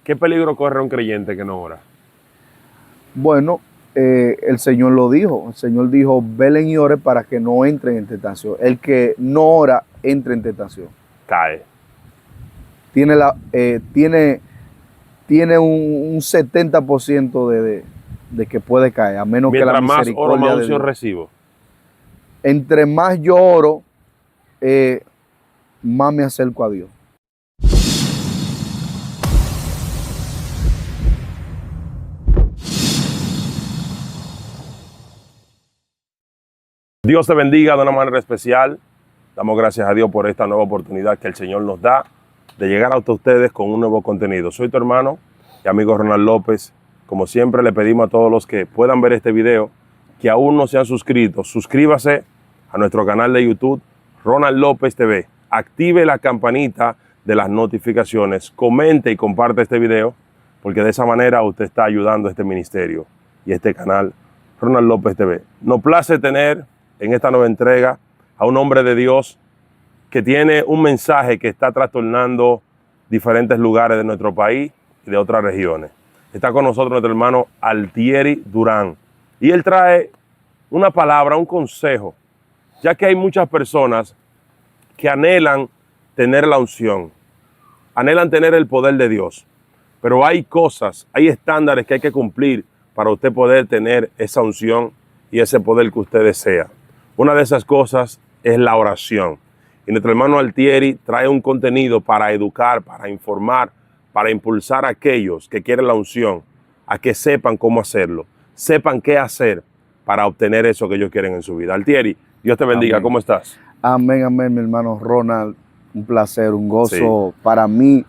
¿Qué peligro corre un creyente que no ora? Bueno, el Señor lo dijo. El Señor dijo, velen y ore para que no entren en tentación. El que no ora, entra en tentación. Cae. Tiene un 70% de que puede caer, a menos que la Mientras más oro, más misericordia de unción Dios. recibo. Entre más yo oro, más me acerco a Dios. Dios te bendiga de una manera especial. Damos gracias a Dios por esta nueva oportunidad que el Señor nos da de llegar a ustedes con un nuevo contenido. Soy tu hermano y amigo Ronald López. Como siempre, le pedimos a todos los que puedan ver este video, que aún no se han suscrito, suscríbase a nuestro canal de YouTube, Ronald López TV. Active la campanita de las notificaciones, comente y comparte este video, porque de esa manera usted está ayudando a este ministerio y este canal, Ronald López TV. Nos place tener en esta nueva entrega a un hombre de Dios que tiene un mensaje que está trastornando diferentes lugares de nuestro país y de otras regiones. Está con nosotros nuestro hermano Altieri Durán. Y él trae una palabra, un consejo, ya que hay muchas personas que anhelan tener la unción, anhelan tener el poder de Dios. Pero hay cosas, hay estándares que hay que cumplir para usted poder tener esa unción y ese poder que usted desea. Una de esas cosas es la oración. Y nuestro hermano Altieri trae un contenido para educar, para informar, para impulsar a aquellos que quieren la unción, a que sepan cómo hacerlo, sepan qué hacer para obtener eso que ellos quieren en su vida. Altieri, Dios te bendiga. Amén. ¿Cómo estás? Amén, amén, mi hermano Ronald. Un placer, un gozo para mí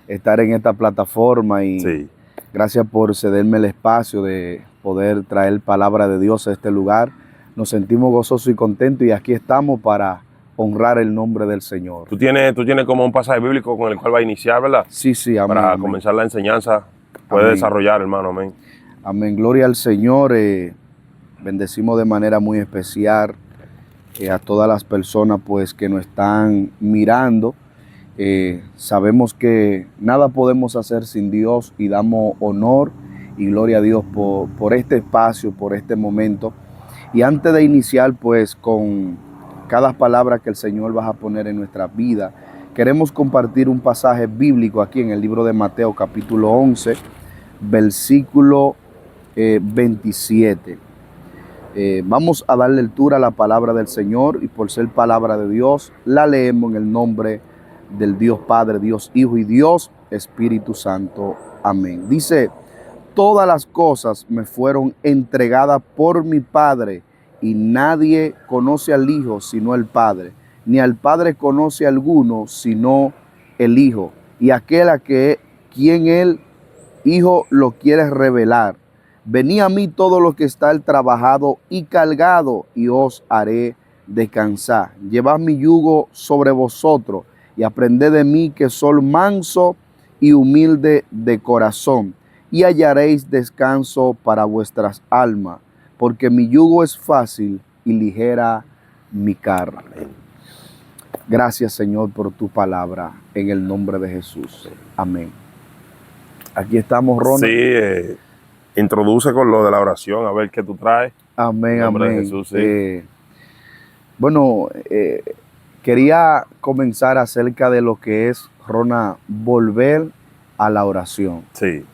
estar en esta plataforma y gracias por cederme el espacio de poder traer palabra de Dios a este lugar. Nos sentimos gozosos y contentos y aquí estamos para honrar el nombre del Señor. Tú tienes como un pasaje bíblico con el cual va a iniciar, ¿verdad? Sí, amén. Para amén. comenzar la enseñanza, puede desarrollar, hermano, amén. Amén, gloria al Señor. Bendecimos de manera muy especial a todas las personas pues que nos están mirando. Sabemos que nada podemos hacer sin Dios y damos honor y gloria a Dios por este espacio, por este momento. Y antes de iniciar pues con cada palabra que el Señor va a poner en nuestra vida, queremos compartir un pasaje bíblico aquí en el libro de Mateo capítulo 11, versículo 27. Vamos a darle lectura a la palabra del Señor y por ser palabra de Dios, la leemos en el nombre del Dios Padre, Dios Hijo y Dios Espíritu Santo. Amén. Dice, todas las cosas me fueron entregadas por mi Padre y nadie conoce al Hijo sino el Padre, ni al Padre conoce a alguno sino el Hijo y aquel a quien el Hijo lo quiere revelar. Venid a mí todos los que estáis trabajados y cargados, y os haré descansar. Llevad mi yugo sobre vosotros y aprended de mí, que soy manso y humilde de corazón, y hallaréis descanso para vuestras almas, porque mi yugo es fácil y ligera mi carga. Gracias, Señor, por tu palabra, en el nombre de Jesús. Amén. Aquí estamos, Ronald. Sí, introduce con lo de la oración, a ver qué tú traes. Amén, en nombre amén. de Jesús, sí. Quería comenzar acerca de lo que es, Ronald, volver a la oración. Sí,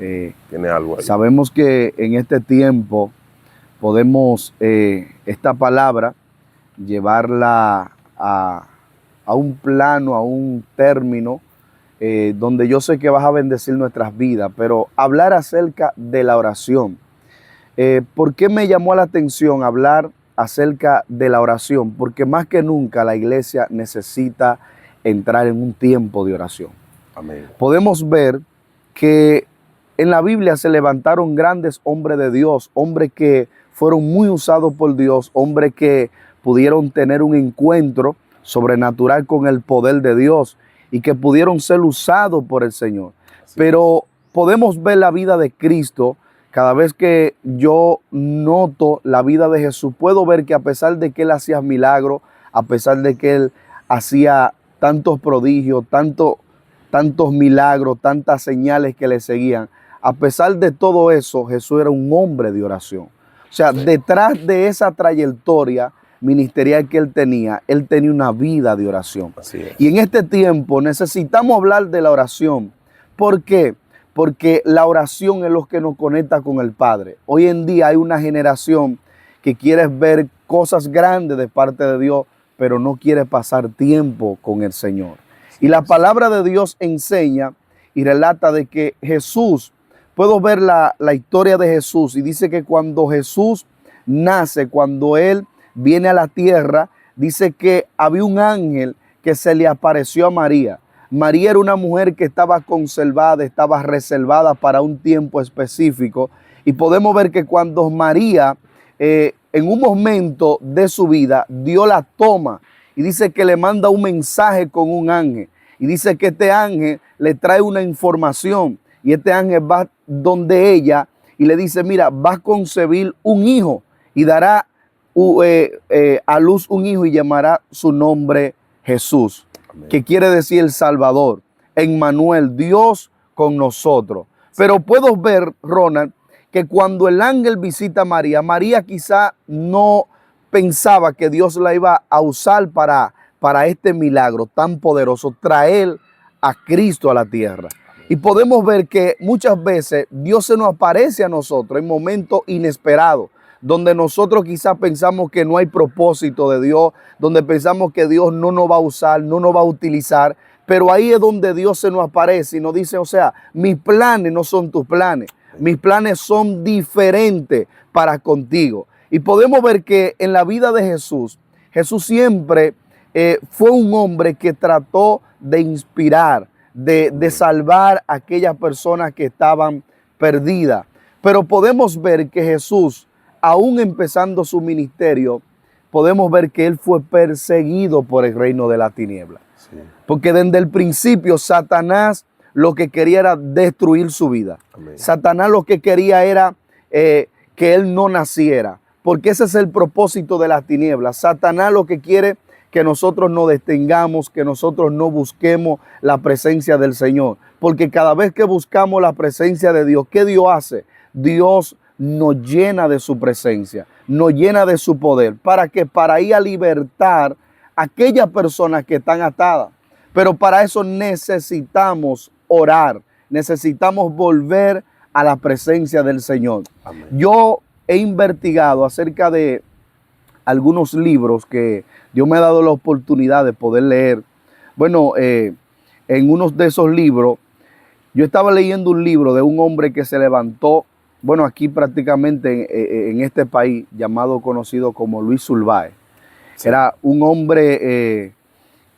tiene algo ahí. Sabemos que en este tiempo podemos esta palabra llevarla a un plano, a un término, donde yo sé que vas a bendecir nuestras vidas, pero hablar acerca de la oración. ¿Por qué me llamó la atención hablar acerca de la oración? Porque más que nunca la iglesia necesita entrar en un tiempo de oración. Amén. Podemos ver que en la Biblia se levantaron grandes hombres de Dios, hombres que fueron muy usados por Dios, hombres que pudieron tener un encuentro sobrenatural con el poder de Dios y que pudieron ser usados por el Señor. Pero podemos ver la vida de Cristo. Cada vez que yo noto la vida de Jesús, puedo ver que a pesar de que Él hacía milagros, a pesar de que Él hacía tantos prodigios, tantos milagros, tantas señales que le seguían. A pesar de todo eso, Jesús era un hombre de oración. O sea, detrás de esa trayectoria ministerial que él tenía una vida de oración. Así es. Y en este tiempo necesitamos hablar de la oración. ¿Por qué? Porque la oración es lo que nos conecta con el Padre. Hoy en día hay una generación que quiere ver cosas grandes de parte de Dios, pero no quiere pasar tiempo con el Señor. Y la palabra de Dios enseña y relata de que Jesús, puedo ver la historia de Jesús, y dice que cuando Jesús nace, cuando Él viene a la tierra, dice que había un ángel que se le apareció a María. María era una mujer que estaba conservada, estaba reservada para un tiempo específico. Y podemos ver que cuando María, en un momento de su vida, Dios la toma y dice que le manda un mensaje con un ángel. Y dice que este ángel le trae una información. Y este ángel va donde ella y le dice, mira, vas a concebir un hijo y dará a luz un hijo y llamará su nombre Jesús. Amén. Que quiere decir el Salvador, Emmanuel, Dios con nosotros. Pero puedo ver, Ronald, que cuando el ángel visita a María, María quizá no pensaba que Dios la iba a usar para este milagro tan poderoso, traer a Cristo a la tierra. Y podemos ver que muchas veces Dios se nos aparece a nosotros en momentos inesperados, donde nosotros quizás pensamos que no hay propósito de Dios, donde pensamos que Dios no nos va a usar, no nos va a utilizar, pero ahí es donde Dios se nos aparece y nos dice, o sea, mis planes no son tus planes, mis planes son diferentes para contigo. Y podemos ver que en la vida de Jesús, Jesús siempre fue un hombre que trató de inspirar, de salvar a aquellas personas que estaban perdidas. Pero podemos ver que Jesús, aún empezando su ministerio, podemos ver que él fue perseguido por el reino de la tiniebla. Sí. Porque desde el principio Satanás lo que quería era destruir su vida. Amén. Satanás lo que quería era que él no naciera, porque ese es el propósito de las tinieblas. Satanás lo que quiere que nosotros nos detengamos, que nosotros no busquemos la presencia del Señor. Porque cada vez que buscamos la presencia de Dios, ¿qué Dios hace? Dios nos llena de su presencia, nos llena de su poder. ¿Para qué? Para ir a libertar a aquellas personas que están atadas. Pero para eso necesitamos orar, necesitamos volver a la presencia del Señor. Amén. Yo he investigado acerca de algunos libros que Dios me ha dado la oportunidad de poder leer. Bueno, en uno de esos libros, yo estaba leyendo un libro de un hombre que se levantó, bueno, aquí prácticamente en este país, conocido como Luis Zulbay. Sí. Era un hombre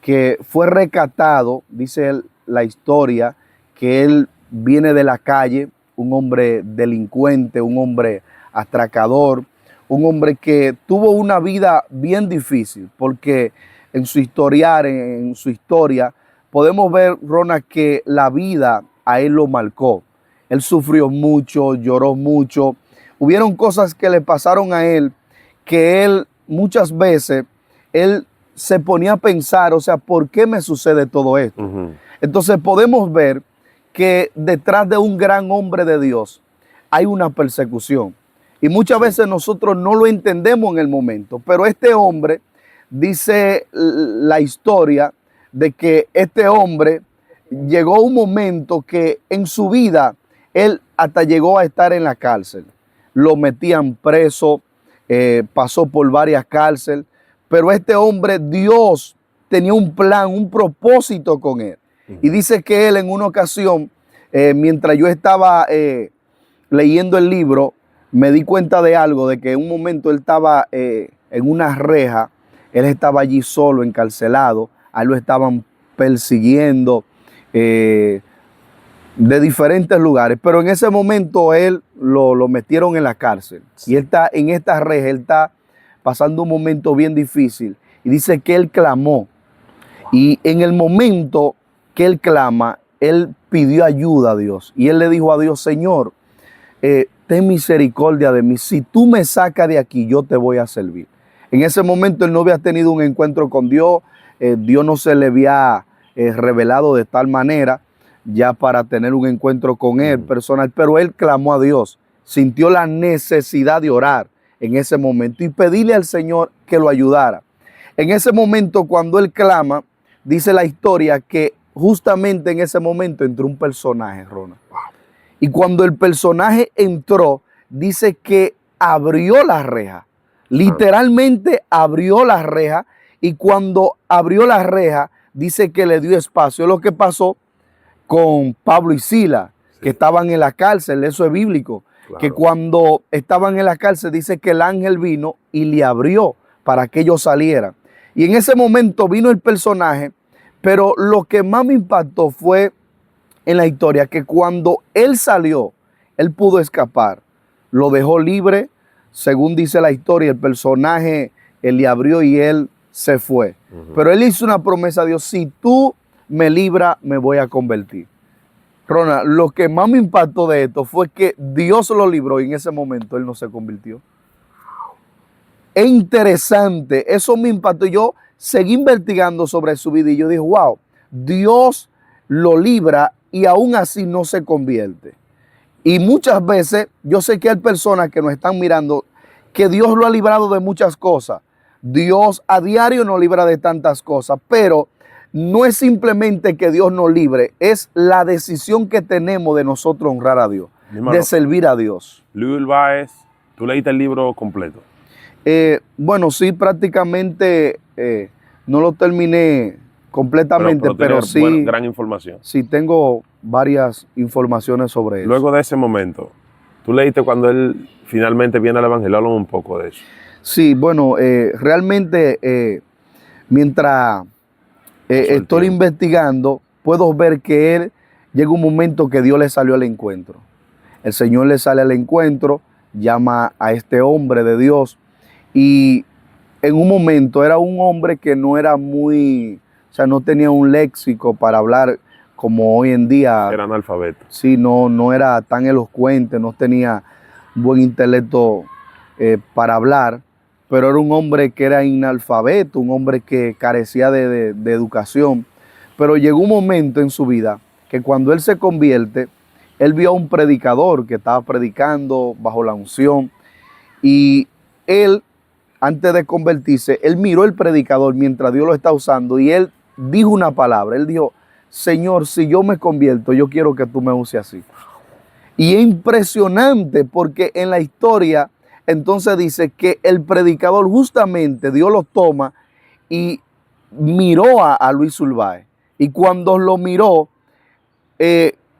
que fue rescatado, dice la historia, que él viene de la calle, un hombre delincuente, un hombre atracador, un hombre que tuvo una vida bien difícil, porque en su historia, podemos ver, Rona, que la vida a él lo marcó. Él sufrió mucho, lloró mucho. Hubieron cosas que le pasaron a él que él muchas veces, él se ponía a pensar, o sea, ¿por qué me sucede todo esto? Entonces podemos ver que detrás de un gran hombre de Dios hay una persecución. Y muchas veces nosotros no lo entendemos en el momento. Pero este hombre, dice la historia, de que este hombre llegó un momento que en su vida él hasta llegó a estar en la cárcel. Lo metían preso, pasó por varias cárceles. Pero este hombre, Dios tenía un plan, un propósito con él. Y dice que él en una ocasión, mientras yo estaba leyendo el libro, me di cuenta de algo, de que en un momento él estaba en una reja, él estaba allí solo, encarcelado, a él lo estaban persiguiendo de diferentes lugares, pero en ese momento él lo metieron en la cárcel. Sí. Y él está en esta reja, él está pasando un momento bien difícil, y dice que él clamó, y en el momento que él clama, él pidió ayuda a Dios, y él le dijo a Dios, Señor, ten misericordia de mí. Si tú me sacas de aquí, yo te voy a servir. En ese momento él no había tenido un encuentro con Dios. Dios no se le había revelado de tal manera. ya para tener un encuentro con él personal, pero él clamó a Dios, sintió la necesidad de orar en ese momento y pedirle al Señor que lo ayudara. En ese momento, cuando él clama, dice la historia que justamente en ese momento entró un personaje, Ronald. Y cuando el personaje entró, dice que abrió la reja. Literalmente abrió la reja. Y cuando abrió la reja, dice que le dio espacio. Es lo que pasó con Pablo y Sila, que estaban en la cárcel. Eso es bíblico. Claro. Que cuando estaban en la cárcel, dice que el ángel vino y le abrió para que ellos salieran. Y en ese momento vino el personaje. Pero lo que más me impactó fue en la historia que cuando él salió, él pudo escapar. Lo dejó libre, según dice la historia, el personaje él le abrió y él se fue. Pero él hizo una promesa a Dios: si tú me libras, me voy a convertir. Ronald, lo que más me impactó de esto fue que Dios lo libró y en ese momento él no se convirtió. Es interesante, eso me impactó. Yo seguí investigando sobre su vida y yo dije, wow, Dios lo libra y aún así no se convierte. Y muchas veces yo sé que hay personas que nos están mirando que Dios lo ha librado de muchas cosas. Dios a diario nos libra de tantas cosas, pero no es simplemente que Dios nos libre, es la decisión que tenemos de nosotros honrar a Dios, de servir a Dios. Luis Báez, ¿tú leíste el libro completo? Bueno, sí, prácticamente no lo terminé completamente, pero sí, gran información. Sí, tengo varias informaciones sobre eso. Luego de ese momento, ¿tú leíste cuando él finalmente viene al evangelio? Háblame un poco de eso. Sí, bueno, realmente mientras estoy investigando, puedo ver que él llega un momento que Dios le salió al encuentro. El Señor le sale al encuentro, llama a este hombre de Dios y en un momento era un hombre que no era muy, o sea, no tenía un léxico para hablar como hoy en día. Era analfabeto. Sí, no era tan elocuente, no tenía un buen intelecto para hablar, pero era un hombre que era analfabeto, un hombre que carecía de educación. Pero llegó un momento en su vida que cuando él se convierte, él vio a un predicador que estaba predicando bajo la unción y él, antes de convertirse, él miró al predicador mientras Dios lo está usando y él dijo una palabra. Él dijo: Señor, si yo me convierto, yo quiero que tú me uses así. Y es impresionante porque en la historia entonces dice que el predicador justamente Dios lo toma y miró a Luis Báez. Y cuando lo miró,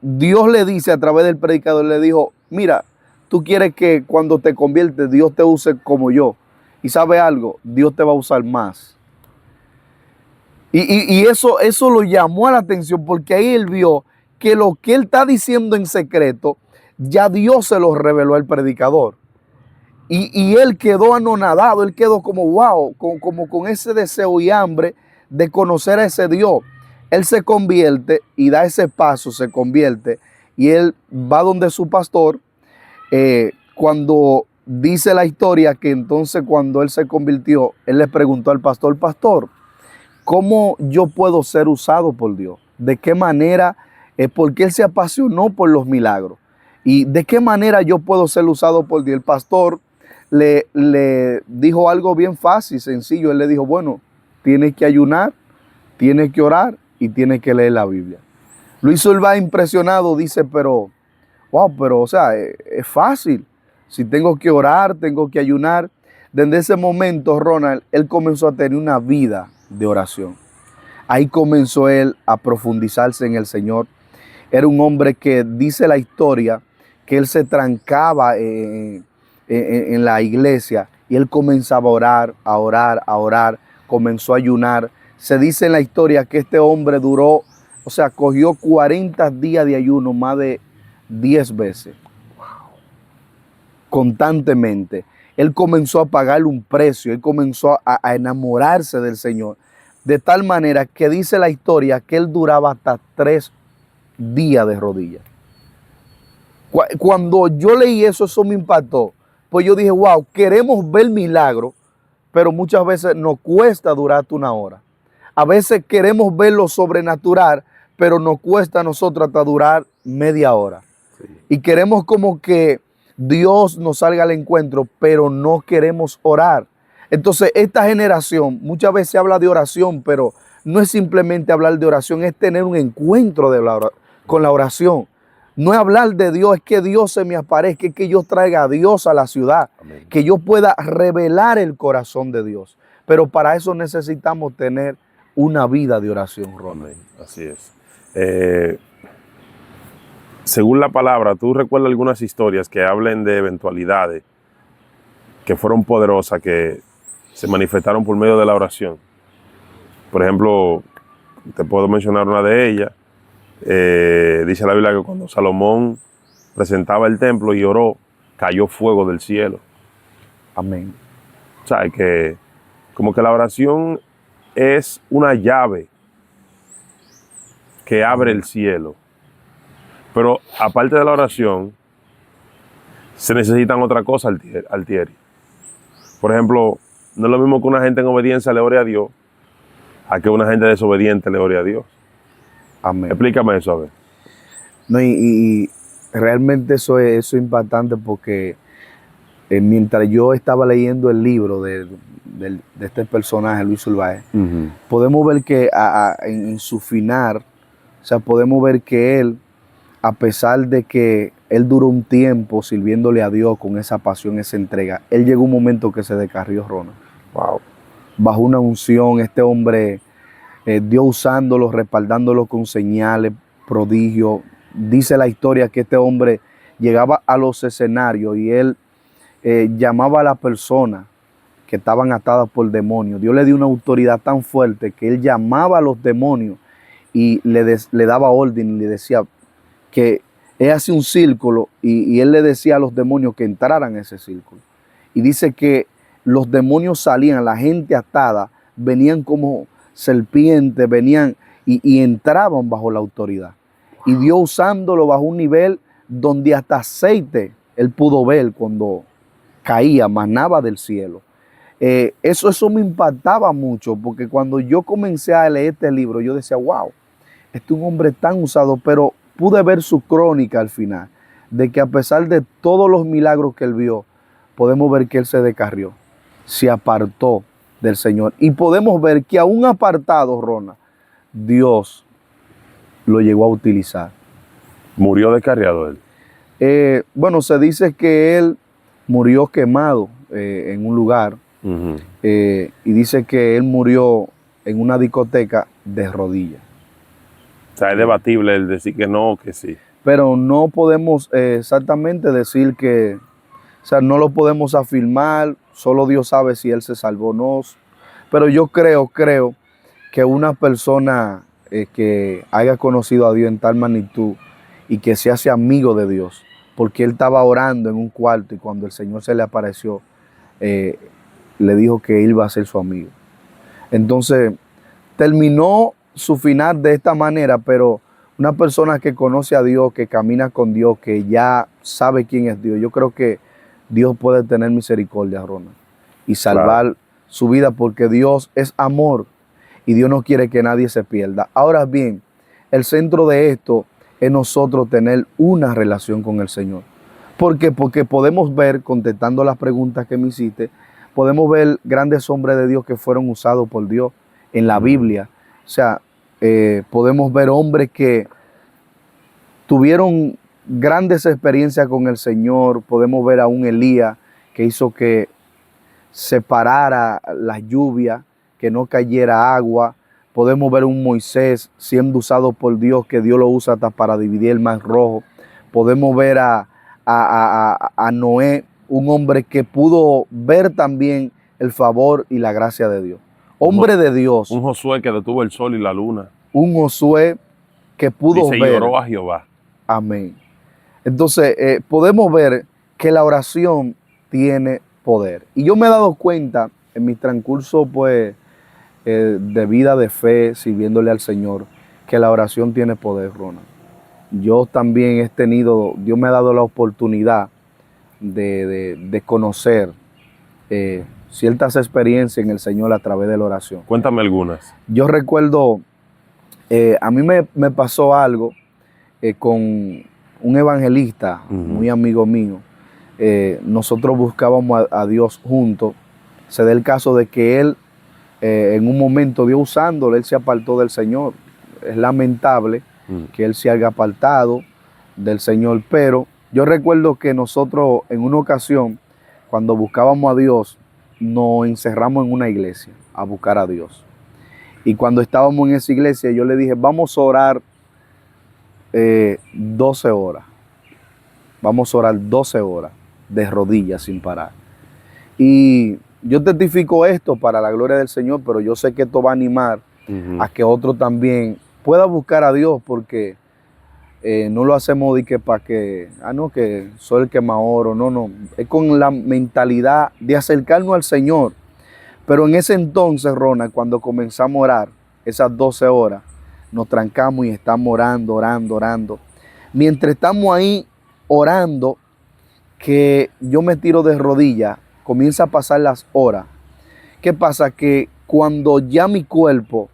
Dios le dice a través del predicador, le dijo: mira, tú quieres que cuando te conviertes Dios te use como yo. Y sabe algo, Dios te va a usar más. Y eso lo llamó a la atención porque ahí él vio que lo que él está diciendo en secreto, ya Dios se lo reveló al predicador. Y él quedó anonadado, él quedó como wow, como con ese deseo y hambre de conocer a ese Dios. Él se convierte y da ese paso, se convierte y él va donde su pastor. Cuando dice la historia que entonces cuando él se convirtió, él le preguntó al pastor: pastor, ¿cómo yo puedo ser usado por Dios? ¿De qué manera? Porque él se apasionó por los milagros. ¿Y de qué manera yo puedo ser usado por Dios? El pastor le dijo algo bien fácil, sencillo. Él le dijo: bueno, tienes que ayunar, tienes que orar y tienes que leer la Biblia. Luis Báez, impresionado, dice: pero, wow, pero o sea, es fácil. Si tengo que orar, tengo que ayunar. Desde ese momento, Ronald, él comenzó a tener una vida de oración. Ahí comenzó él a profundizarse en el Señor. Era un hombre que dice la historia que él se trancaba en la iglesia y él comenzaba a orar, a orar, a orar, comenzó a ayunar. Se dice en la historia que este hombre duró, o sea, cogió 40 días de ayuno más de 10 veces. Constantemente. Él comenzó a pagarle un precio, él comenzó a enamorarse del Señor. De tal manera que dice la historia que él duraba hasta 3 días de rodillas. Cuando yo leí eso, eso me impactó. Pues yo dije, wow, queremos ver milagros, pero muchas veces nos cuesta durar hasta 1 hora. A veces queremos ver lo sobrenatural, pero nos cuesta a nosotros hasta durar media hora. Sí. Y queremos como que Dios nos salga al encuentro, pero no queremos orar. Entonces, esta generación, muchas veces se habla de oración, pero no es simplemente hablar de oración, es tener un encuentro con la oración. No es hablar de Dios, es que Dios se me aparezca, es que yo traiga a Dios a la ciudad, Amén. que yo pueda revelar el corazón de Dios. Pero para eso necesitamos tener una vida de oración, Ronald. Amén. Así es. Según la palabra, ¿tú recuerdas algunas historias que hablen de eventualidades que fueron poderosas, que se manifestaron por medio de la oración? Por ejemplo, te puedo mencionar una de ellas. Dice la Biblia que cuando Salomón presentaba el templo y oró, cayó fuego del cielo. Amén. O sea, que como que la oración es una llave que abre el cielo. Pero aparte de la oración, se necesitan otra cosa altieri. Por ejemplo, no es lo mismo que una gente en obediencia le ore a Dios a que una gente desobediente le ore a Dios. Amén. Explícame eso, a ver. No, y realmente eso es impactante porque mientras yo estaba leyendo el libro de este personaje, Luis Urbáez, podemos ver que en su final, o sea, podemos ver que él, a pesar de que él duró un tiempo sirviéndole a Dios con esa pasión, esa entrega, él llegó un momento que se descarrió, Ronald. Wow. Bajo una unción, este hombre, Dios usándolo, respaldándolo con señales, prodigios. Dice la historia que este hombre llegaba a los escenarios y él llamaba a las personas que estaban atadas por demonios. Dios le dio una autoridad tan fuerte que él llamaba a los demonios y le daba orden y le decía que él hacía un círculo y él le decía a los demonios que entraran en ese círculo. Y dice que los demonios salían, la gente atada, venían como serpientes, venían y entraban bajo la autoridad. Y Dios usándolo bajo un nivel donde hasta aceite él pudo ver cuando caía, manaba del cielo. Eso me impactaba mucho, porque cuando yo comencé a leer este libro, yo decía, wow, este es un hombre tan usado, pero pude ver su crónica al final, de que a pesar de todos los milagros que él vio, podemos ver que él se descarrió, se apartó del Señor. Y podemos ver que aún apartado, Rona, Dios lo llegó a utilizar. ¿Murió descarriado él? Bueno, se dice que él murió quemado en un lugar. Y dice que él murió en una discoteca de rodillas. O sea, es debatible el decir que no o que sí. Pero no podemos exactamente decir que, o sea, no lo podemos afirmar, solo Dios sabe si él se salvó o no. Pero yo creo que una persona que haya conocido a Dios en tal magnitud y que se hace amigo de Dios, porque él estaba orando en un cuarto y cuando el Señor se le apareció, le dijo que él iba a ser su amigo. Entonces, terminó su final de esta manera, pero una persona que conoce a Dios, que camina con Dios, que ya sabe quién es Dios, yo creo que Dios puede tener misericordia, Ronald, y salvar su vida, porque Dios es amor y Dios no quiere que nadie se pierda. Ahora bien, el centro de esto es nosotros tener una relación con el Señor. ¿Por qué? Porque podemos ver, contestando las preguntas que me hiciste, podemos ver grandes hombres de Dios que fueron usados por Dios en la Biblia. O sea, podemos ver hombres que tuvieron grandes experiencias con el Señor. Podemos ver a un Elías que hizo que separara la lluvia, que no cayera agua. Podemos ver un Moisés siendo usado por Dios, que Dios lo usa hasta para dividir el mar rojo. Podemos ver a Noé, un hombre que pudo ver también el favor y la gracia de Dios. Hombre de Dios. Un Josué que detuvo el sol y la luna. Un Josué que pudo ver. Y oró a Jehová. Amén. Entonces, podemos ver que la oración tiene poder. Y yo me he dado cuenta en mi transcurso, pues, de vida de fe, sirviéndole al Señor, que la oración tiene poder, Ronald. Yo también he tenido, Dios me ha dado la oportunidad de conocer ciertas experiencias en el Señor a través de la oración. Cuéntame algunas. Yo recuerdo A mí me pasó algo con un evangelista, muy amigo mío. Nosotros buscábamos a Dios juntos. Se da el caso de que él, en un momento, Dios usándolo, él se apartó del Señor. Es lamentable que él se haya apartado del Señor, pero yo recuerdo que nosotros en una ocasión, cuando buscábamos a Dios, nos encerramos en una iglesia a buscar a Dios. Y cuando estábamos en esa iglesia, yo le dije, vamos a orar 12 horas. Vamos a orar 12 horas de rodillas sin parar. Y yo testifico esto para la gloria del Señor, pero yo sé que esto va a animar a que otro también pueda buscar a Dios, porque no lo hacemos de que para que, no, que soy el que más oro, no, es con la mentalidad de acercarnos al Señor. Pero en ese entonces, Ronald, cuando comenzamos a orar, esas 12 horas, nos trancamos y estamos orando. Mientras estamos ahí orando, que yo me tiro de rodillas, comienza a pasar las horas. ¿Qué pasa? Que cuando ya mi cuerpo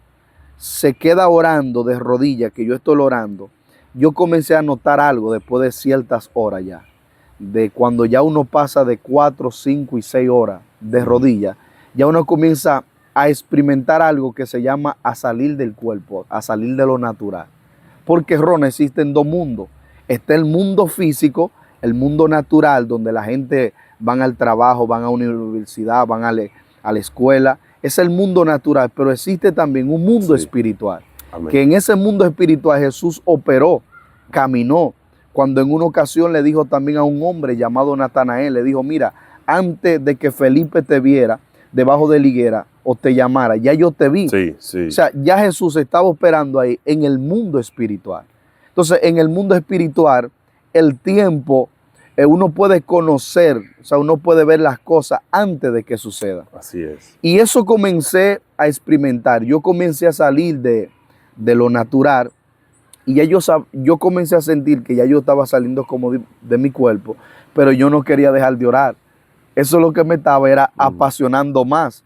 se queda orando de rodillas, que yo estoy orando, yo comencé a notar algo después de ciertas horas ya. De cuando ya uno pasa de 4, 5 y 6 horas de rodillas, ya uno comienza a experimentar algo que se llama a salir del cuerpo, a salir de lo natural. Porque, Ron, existen dos mundos. Está el mundo físico, el mundo natural, donde la gente van al trabajo, van a una universidad, van a la escuela. Es el mundo natural, pero existe también un mundo espiritual. Amén. Que en ese mundo espiritual Jesús operó, caminó. Cuando en una ocasión le dijo también a un hombre llamado Natanael, le dijo, mira, antes de que Felipe te viera debajo de la higuera o te llamara, ya yo te vi. Sí, sí. O sea, ya Jesús estaba operando ahí en el mundo espiritual. Entonces, en el mundo espiritual, el tiempo, uno puede conocer, o sea, uno puede ver las cosas antes de que sucedan. Así es. Y eso comencé a experimentar. Yo comencé a salir de lo natural y ya yo comencé a sentir que ya yo estaba saliendo como de mi cuerpo, pero yo no quería dejar de orar. Eso es lo que me estaba apasionando más,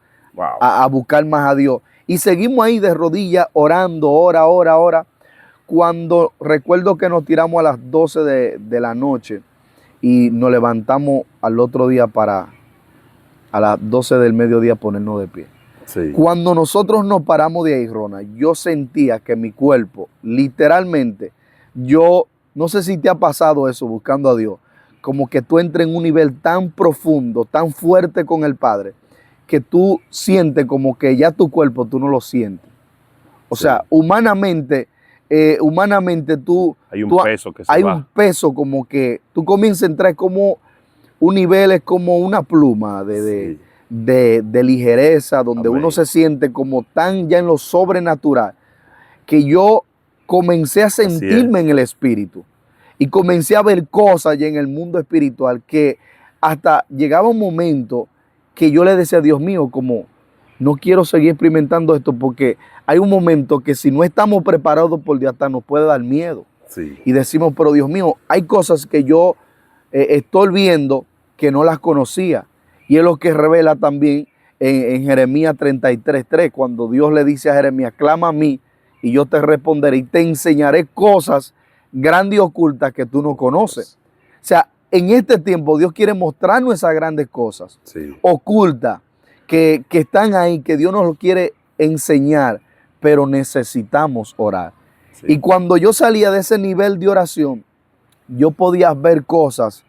a buscar más a Dios. Y seguimos ahí de rodillas orando, hora. Cuando recuerdo que nos tiramos a las 12 de la noche y nos levantamos al otro día para a las 12 del mediodía ponernos de pie. Sí. Cuando nosotros nos paramos de ahí, Ronald, yo sentía que mi cuerpo, literalmente, yo no sé si te ha pasado eso buscando a Dios, como que tú entres en un nivel tan profundo, tan fuerte con el Padre, que tú sientes como que ya tu cuerpo tú no lo sientes. O sea, humanamente tú... Hay un peso que se hay va. un peso como que tú comienzas a entrar como un nivel, es como una pluma de ligereza, donde uno se siente como tan ya en lo sobrenatural, que yo comencé a sentirme en el espíritu. Y comencé a ver cosas ya en el mundo espiritual que hasta llegaba un momento que yo le decía a Dios mío, como no quiero seguir experimentando esto, porque hay un momento que si no estamos preparados por Dios hasta nos puede dar miedo. Sí. Y decimos, pero Dios mío, hay cosas que yo estoy viendo que no las conocía. Y es lo que revela también en Jeremías 33:3, cuando Dios le dice a Jeremías, clama a mí y yo te responderé y te enseñaré cosas grandes y ocultas que tú no conoces. O sea, en este tiempo Dios quiere mostrarnos esas grandes cosas ocultas que están ahí, que Dios nos lo quiere enseñar, pero necesitamos orar. Sí. Y cuando yo salía de ese nivel de oración, yo podía ver cosas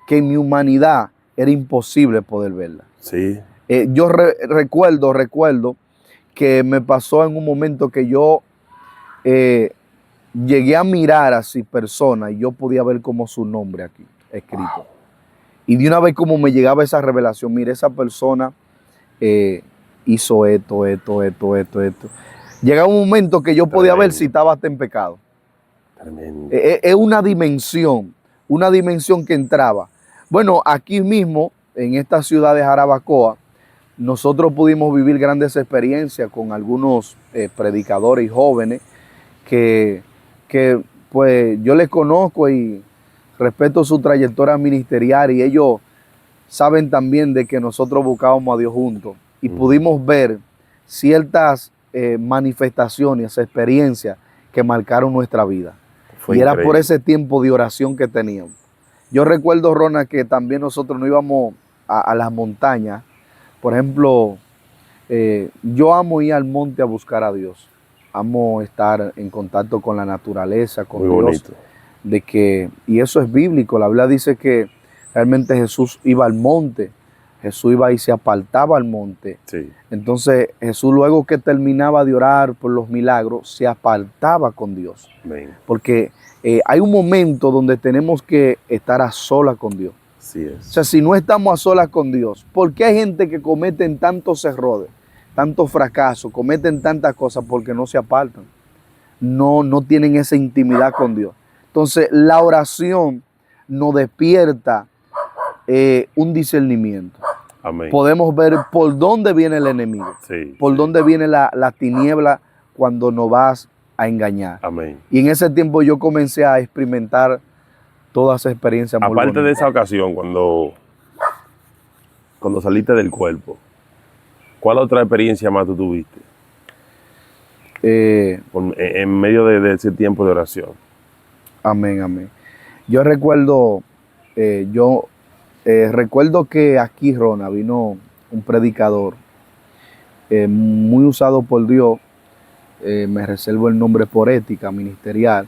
que en mi humanidad era imposible poder verlas. Sí. Yo recuerdo que me pasó en un momento que yo llegué a mirar así personas y yo podía ver como su nombre aquí escrito. Wow. Y de una vez como me llegaba esa revelación, mire, esa persona hizo esto. Llegaba un momento que yo podía ver si estaba hasta en pecado. Tremendo. Es una dimensión que entraba. Bueno, aquí mismo, en esta ciudad de Jarabacoa, nosotros pudimos vivir grandes experiencias con algunos predicadores y jóvenes que pues yo les conozco y respeto su trayectoria ministerial, y ellos saben también de que nosotros buscábamos a Dios juntos y pudimos ver ciertas manifestaciones, experiencias que marcaron nuestra vida. Fue y era increíble. por ese tiempo de oración que teníamos. Yo recuerdo, Rona, que también nosotros no íbamos a las montañas. Por ejemplo, yo amo ir al monte a buscar a Dios. Amo estar en contacto con la naturaleza, con Muy Dios. bonito. Y eso es bíblico. La Biblia dice que realmente Jesús iba al monte. Jesús iba y se apartaba al monte. Sí. Entonces Jesús, luego que terminaba de orar por los milagros, se apartaba con Dios. Amén. Porque hay un momento donde tenemos que estar a solas con Dios. Así O es. sea, si no estamos a solas con Dios, ¿por qué hay gente que cometen tantos errores, tantos fracasos, cometen tantas cosas? Porque no se apartan. No tienen esa intimidad con Dios. Entonces, la oración nos despierta un discernimiento. Amén. Podemos ver por dónde viene el enemigo, Sí, por sí. dónde viene la tiniebla cuando nos vas a engañar. Amén. Y en ese tiempo yo comencé a experimentar todas esas experiencias muy Aparte de bonitas. esa ocasión, cuando saliste del cuerpo, ¿cuál otra experiencia más tú tuviste en medio de ese tiempo de oración? Amén, amén. Yo recuerdo, recuerdo que aquí, Rona, vino un predicador muy usado por Dios. Me reservo el nombre por ética ministerial,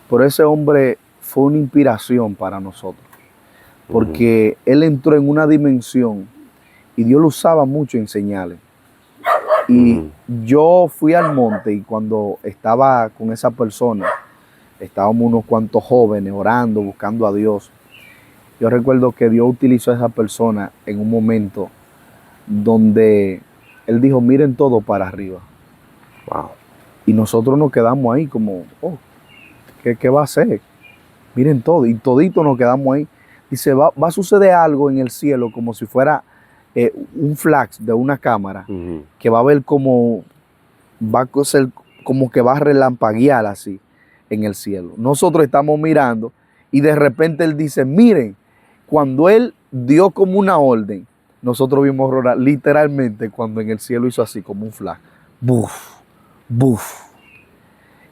pero ese hombre fue una inspiración para nosotros, porque él entró en una dimensión y Dios lo usaba mucho en señales. Y yo fui al monte, y cuando estaba con esa persona, estábamos unos cuantos jóvenes orando, buscando a Dios. Yo recuerdo que Dios utilizó a esa persona en un momento donde él dijo, miren todo para arriba. Wow. Y nosotros nos quedamos ahí como, oh, ¿qué va a hacer? Miren todo, y todito nos quedamos ahí. Dice, va a suceder algo en el cielo como si fuera un flash de una cámara, que va a ver como, va a ser como que va a relampaguear así en el cielo. Nosotros estamos mirando y de repente él dice, miren, cuando él dio como una orden, nosotros vimos literalmente cuando en el cielo hizo así como un flash. Buf, buf.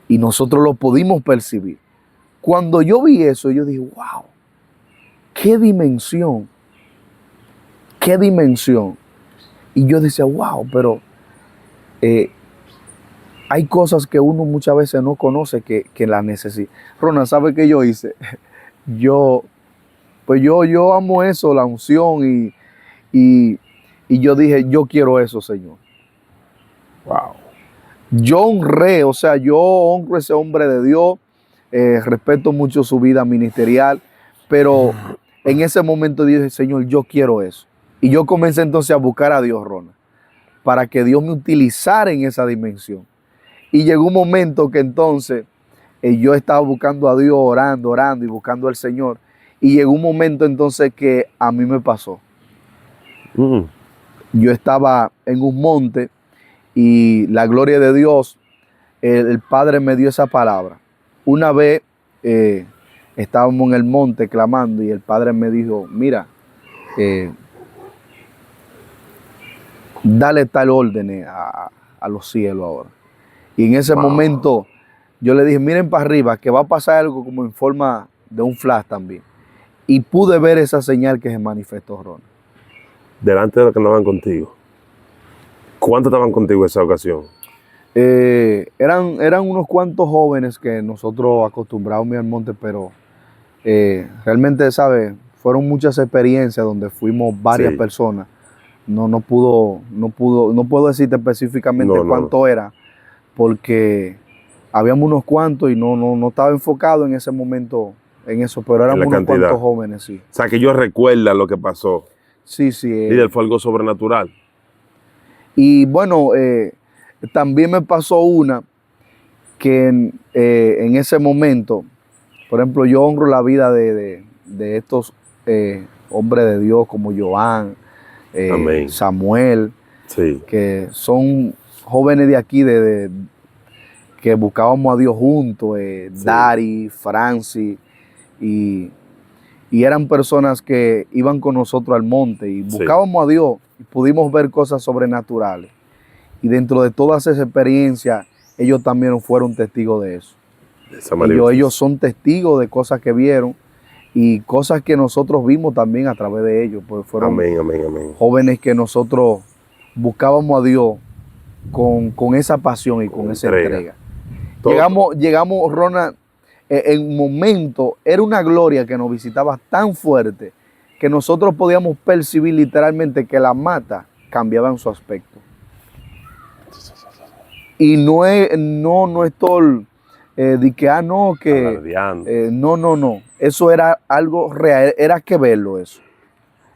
Y nosotros lo pudimos percibir. Cuando yo vi eso, yo dije, wow, qué dimensión, qué dimensión. Y yo decía, wow, pero hay cosas que uno muchas veces no conoce que las necesita. Rona, ¿sabe qué yo hice? Yo amo eso, la unción, y yo dije, yo quiero eso, Señor. Wow. Yo honré, o sea, yo honro a ese hombre de Dios, respeto mucho su vida ministerial, pero en ese momento dije, Señor, yo quiero eso. Y yo comencé entonces a buscar a Dios, Rona, para que Dios me utilizara en esa dimensión. Y llegó un momento que entonces yo estaba buscando a Dios, orando y buscando al Señor. Y llegó un momento entonces que a mí me pasó. Yo estaba en un monte y la gloria de Dios, el Padre me dio esa palabra. Una vez estábamos en el monte clamando y el Padre me dijo, mira, dale tal orden a los cielos ahora. Y en ese momento yo le dije, miren para arriba, que va a pasar algo como en forma de un flash también. Y pude ver esa señal que se manifestó, Ron. Delante de los que andaban contigo. ¿Cuántos estaban contigo esa ocasión? Eran unos cuantos jóvenes que nosotros acostumbramos a ir al monte, pero realmente, ¿sabes? Fueron muchas experiencias donde fuimos varias personas. No puedo decirte específicamente cuánto era, porque habíamos unos cuantos y no estaba enfocado en ese momento en eso, pero éramos unos cuantos jóvenes, sí. O sea, que ellos recuerdan lo que pasó. Sí, sí. Líder, fue algo sobrenatural. Y bueno, también me pasó una que en ese momento, por ejemplo, yo honro la vida de estos hombres de Dios como Joan, Samuel, que son jóvenes de aquí que buscábamos a Dios juntos, Dari, Francis, y eran personas que iban con nosotros al monte y buscábamos a Dios y pudimos ver cosas sobrenaturales. Y dentro de todas esas experiencias, ellos también fueron testigos de eso. Esa manifestación. Ellos son testigos de cosas que vieron y cosas que nosotros vimos también a través de ellos. Pues fueron Amén, amén, amén. jóvenes que nosotros buscábamos a Dios con esa pasión y con esa entrega. Llegamos, Ronald, en un momento, era una gloria que nos visitaba tan fuerte que nosotros podíamos percibir literalmente que la mata cambiaba en su aspecto. Y no estoy de que, no, que no. Eso era algo real, era que verlo eso.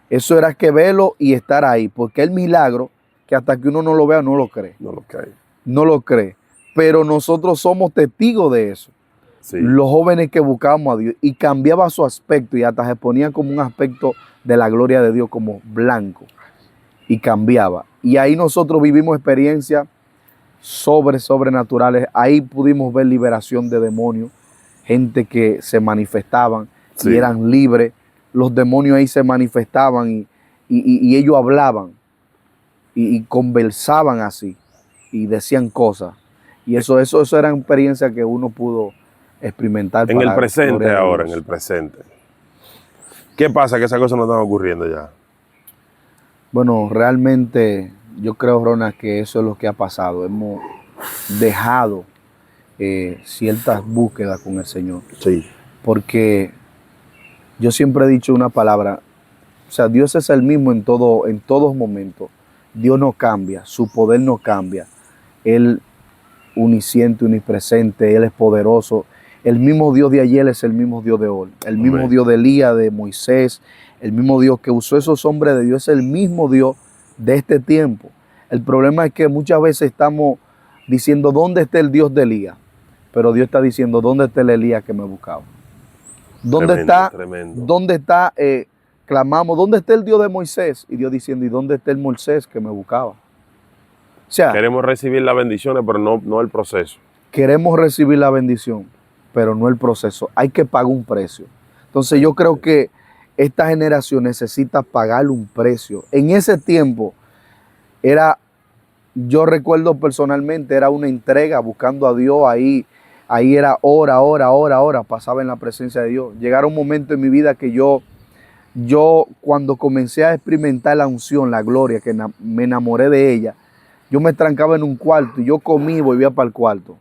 Eso era que verlo y estar ahí, porque el milagro, que hasta que uno no lo vea, no lo cree. No lo cree. No lo cree. Pero nosotros somos testigos de eso. Sí. Los jóvenes que buscábamos a Dios y cambiaba su aspecto y hasta se ponía como un aspecto de la gloria de Dios, como blanco, y cambiaba. Y ahí nosotros vivimos experiencias sobrenaturales. Ahí pudimos ver liberación de demonios, gente que se manifestaban y eran libres. Los demonios ahí se manifestaban y ellos hablaban y conversaban así y decían cosas. Y eso era una experiencia que uno pudo experimentar. En el presente ahora, en el presente. ¿Qué pasa? Que esas cosas no están ocurriendo ya. Bueno, realmente yo creo, Ronald, que eso es lo que ha pasado. Hemos dejado ciertas búsquedas con el Señor. Sí. Porque yo siempre he dicho una palabra, o sea, Dios es el mismo en todos momentos. Dios no cambia, su poder no cambia. Él unisciente, unipresente, Él es poderoso. El mismo Dios de ayer es el mismo Dios de hoy. El mismo Dios de Elías, de Moisés, el mismo Dios que usó esos hombres de Dios, es el mismo Dios de este tiempo. El problema es que muchas veces estamos diciendo, ¿dónde está el Dios de Elías? Pero Dios está diciendo, ¿dónde está el Elías que me buscaba? ¿Dónde está? Clamamos, ¿dónde está el Dios de Moisés? Y Dios diciendo, ¿y dónde está el Moisés que me buscaba? O sea, queremos recibir las bendiciones, pero no el proceso. Queremos recibir la bendición, pero no el proceso. Hay que pagar un precio. Entonces yo creo que esta generación necesita pagar un precio. En ese tiempo yo recuerdo personalmente, era una entrega buscando a Dios ahí era hora, pasaba en la presencia de Dios. Llegaron momentos en mi vida que yo cuando comencé a experimentar la unción, la gloria, que me enamoré de ella, yo me trancaba en un cuarto y yo comía y volvía para el cuarto.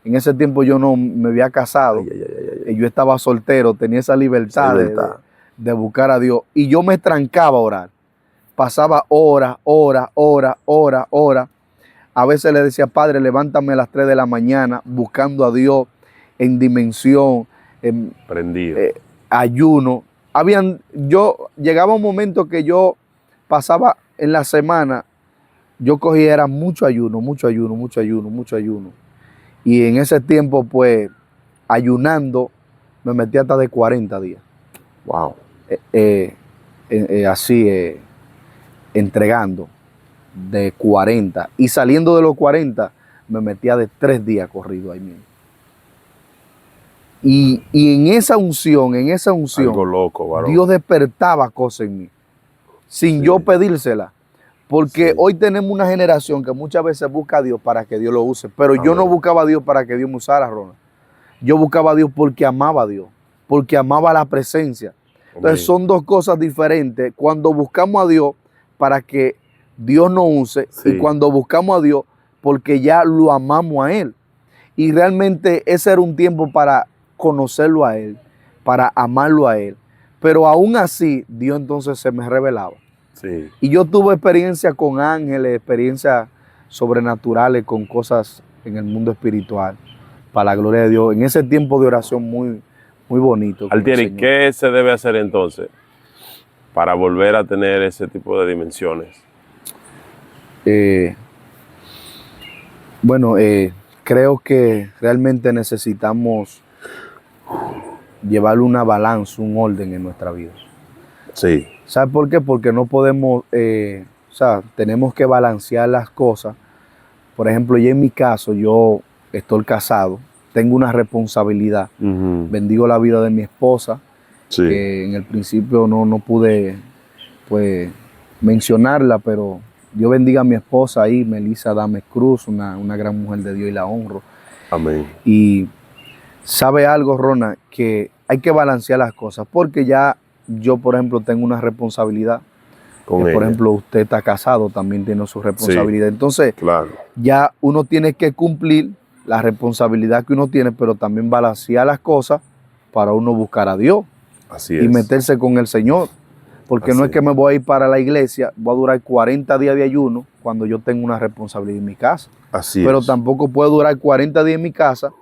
En ese tiempo yo no me había casado, yo estaba soltero, tenía esa libertad de buscar a Dios y yo me trancaba a orar. Pasaba horas. A veces le decía, Padre, levántame a las 3 de la mañana buscando a Dios en dimensión, prendido, ayuno. Llegaba un momento que yo pasaba en la semana, yo cogía, era mucho ayuno. Y en ese tiempo, pues, ayunando, me metí hasta de 40 días. Wow. Así, entregando de 40. Y saliendo de los 40, me metía de 3 días corrido ahí mismo. Y en esa unción, algo loco, varón. Dios despertaba cosas en mí, sin yo pedírsela. Porque hoy tenemos una generación que muchas veces busca a Dios para que Dios lo use. Pero yo no buscaba a Dios para que Dios me usara, Ronald. Yo buscaba a Dios porque amaba a Dios, porque amaba la presencia. Entonces son dos cosas diferentes. Cuando buscamos a Dios para que Dios nos use y cuando buscamos a Dios porque ya lo amamos a Él. Y realmente ese era un tiempo para conocerlo a Él, para amarlo a Él. Pero aún así, Dios entonces se me revelaba. Sí. Y yo tuve experiencia con ángeles, experiencias sobrenaturales, con cosas en el mundo espiritual, para la gloria de Dios. En ese tiempo de oración muy bonito. Altieri, ¿qué se debe hacer entonces para volver a tener ese tipo de dimensiones? Creo que realmente necesitamos llevar una balanza, un orden en nuestra vida. Sí. ¿Sabes por qué? Porque no podemos, tenemos que balancear las cosas. Por ejemplo, yo en mi caso, yo estoy casado, tengo una responsabilidad. Bendigo la vida de mi esposa. Que en el principio no pude, pues, mencionarla, pero Dios bendiga a mi esposa ahí, Melissa Dames Cruz, una gran mujer de Dios y la honro. Amén. Y ¿Sabe algo, Rona? Que hay que balancear las cosas, porque ya yo, por ejemplo, tengo una responsabilidad. con Por ella. ejemplo, usted está casado, también tiene su responsabilidad. Entonces, Claro, ya uno tiene que cumplir la responsabilidad que uno tiene, pero también balancear las cosas para uno buscar a Dios así y es. meterse con el Señor. Porque no Así es que me voy a ir para la iglesia, voy a durar 40 días de ayuno cuando yo tengo una responsabilidad en mi casa. Así Pero es. tampoco puedo durar 40 días en mi casa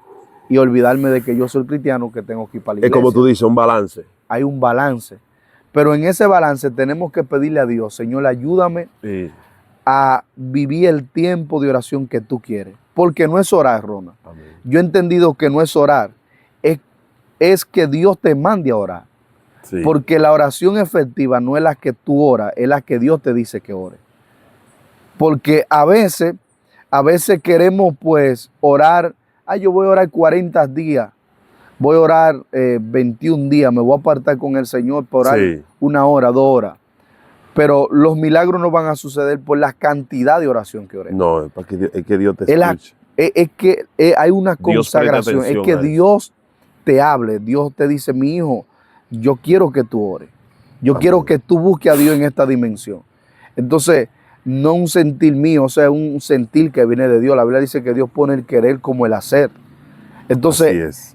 y olvidarme de que yo soy cristiano, que tengo que ir para la Es iglesia. como tú dices, un balance. Hay un balance. Pero en ese balance tenemos que pedirle a Dios, Señor, ayúdame Sí. a vivir el tiempo de oración que tú quieres. Porque no es orar, Rona. Amén. Yo he entendido que no es orar, es que Dios te mande a orar. Sí. Porque la oración efectiva no es la que tú oras, es la que Dios te dice que ore. Porque a veces queremos pues orar, yo voy a orar 40 días, voy a orar 21 días, me voy a apartar con el Señor para orar Sí. 1 hora, 2 horas. Pero los milagros no van a suceder por la cantidad de oración que oremos. No, es que Dios te Es, escuche. es que hay una Dios presta consagración, es atención que a eso. Dios te hable, Dios te dice, mi hijo, yo quiero que tú ores, yo Amén. quiero que tú busques a Dios en esta dimensión. Entonces, no un sentir mío, o sea, un sentir que viene de Dios. La Biblia dice que Dios pone el querer como el hacer. Entonces,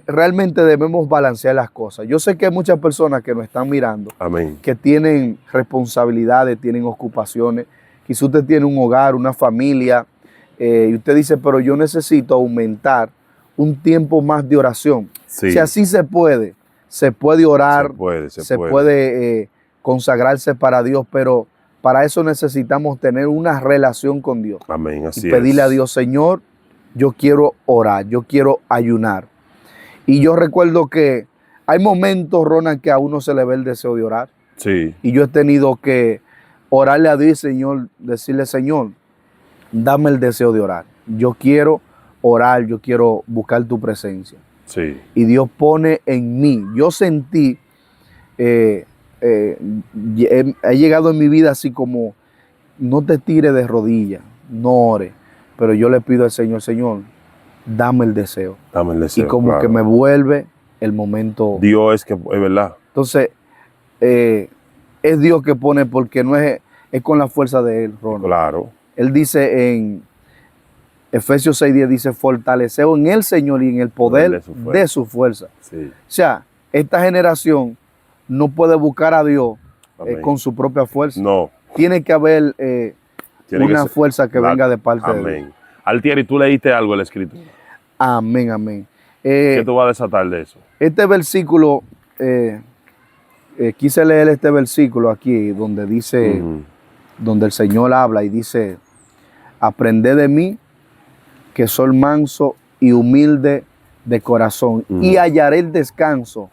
realmente debemos balancear las cosas. Yo sé que hay muchas personas que nos están mirando, Amén. que tienen responsabilidades, tienen ocupaciones. Quizá usted tiene un hogar, una familia, y usted dice, pero yo necesito aumentar un tiempo más de oración. Sí. Si así se puede orar, Se puede. Consagrarse para Dios, pero para eso necesitamos tener una relación con Dios. Amén, así Y pedirle es. a Dios, Señor, yo quiero orar, yo quiero ayunar. Y yo recuerdo que hay momentos, Ronald, que a uno se le ve el deseo de orar. Sí. Y yo he tenido que orarle a Dios, Señor, decirle, Señor, dame el deseo de orar. Yo quiero orar, yo quiero buscar tu presencia. Sí. Y Dios pone en mí. Yo sentí, he llegado en mi vida así como, no te tires de rodillas, no ores. Pero yo le pido al Señor, Señor, dame el deseo. Dame el deseo. Y como claro. que me vuelve el momento. Dios es verdad. Entonces, es Dios que pone, porque no es con la fuerza de Él, Ronald. Claro. Él dice en Efesios 6:10, dice, fortaleceos en el Señor y en el poder de su fuerza. Sí. O sea, esta generación no puede buscar a Dios con su propia fuerza. No. Tiene que haber una fuerza que venga de parte de Dios. Amén. Altieri, ¿tú leíste algo en la Escritura? Amén, amén. ¿Qué tú vas a desatar de eso? Este versículo, quise leer este versículo aquí, donde dice, donde el Señor habla y dice, aprended de mí, que soy manso y humilde de corazón, y hallaré el descanso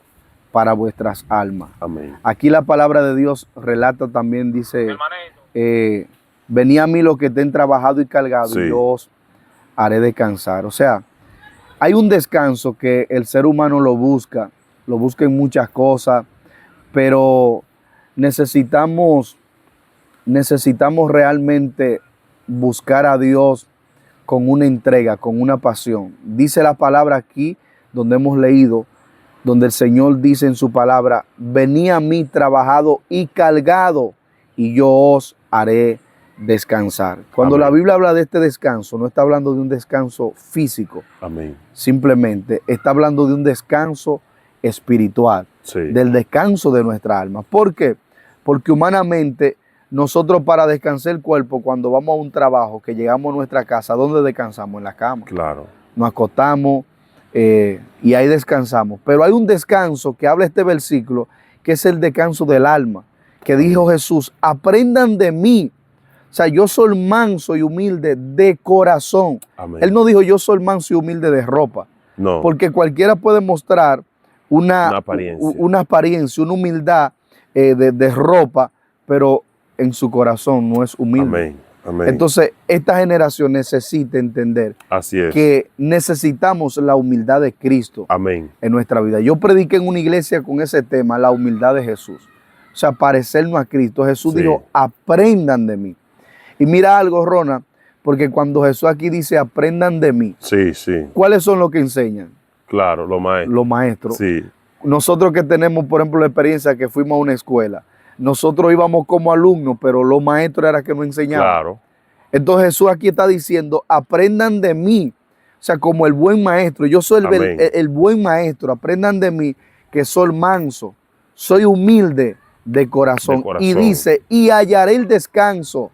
para vuestras almas. Amén. Aquí la palabra de Dios relata también, dice, venid a mí los que estén trabajados y cargados, Sí. y yo os haré descansar. O sea, hay un descanso que el ser humano lo busca en muchas cosas, pero necesitamos realmente buscar a Dios con una entrega, con una pasión. Dice la palabra aquí, donde hemos leído, donde el Señor dice en su palabra, venid a mí trabajado y cargado, y yo os haré descansar. Cuando Amén. la Biblia habla de este descanso, no está hablando de un descanso físico, Amén. simplemente está hablando de un descanso espiritual, Sí. del descanso de nuestra alma. ¿Por qué? Porque humanamente nosotros, para descansar el cuerpo, cuando vamos a un trabajo, que llegamos a nuestra casa, ¿dónde descansamos? En la cama. Claro. Nos acostamos y ahí descansamos. Pero hay un descanso que habla este versículo, que es el descanso del alma, que dijo Jesús, aprendan de mí. O sea, yo soy manso y humilde de corazón. Amén. Él no dijo yo soy manso y humilde de ropa. No. Porque cualquiera puede mostrar una apariencia, una humildad de ropa, pero en su corazón no es humilde. Amén. Amén. Entonces, esta generación necesita entender Así es. que necesitamos la humildad de Cristo. Amén. En nuestra vida. Yo prediqué en una iglesia con ese tema, la humildad de Jesús. O sea, parecernos a Cristo. Jesús dijo, aprendan de mí. Y mira algo, Rona, porque cuando Jesús aquí dice, aprendan de mí, Sí, sí. ¿cuáles son los que enseñan? Claro, lo maestro. los maestros. Sí, Nosotros que tenemos, por ejemplo, la experiencia que fuimos a una escuela, nosotros íbamos como alumnos, pero los maestros eran que nos enseñaban. claro. Entonces Jesús aquí está diciendo, aprendan de mí, o sea, como el buen maestro. Yo soy Amén. el buen maestro, aprendan de mí que soy manso, soy humilde de corazón. De corazón. Y dice, y hallaré el descanso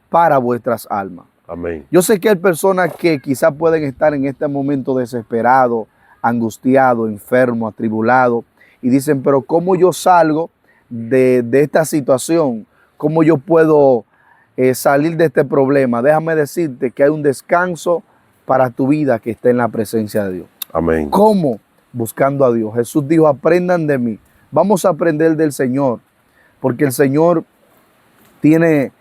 para vuestras almas. Amén. Yo sé que hay personas que quizás pueden estar en este momento desesperados, angustiados, enfermos, atribulados, y dicen, pero ¿cómo yo salgo de esta situación? ¿Cómo yo puedo salir de este problema? Déjame decirte que hay un descanso para tu vida que está en la presencia de Dios. Amén. ¿Cómo? Buscando a Dios. Jesús dijo, aprendan de mí. Vamos a aprender del Señor, porque el Señor tiene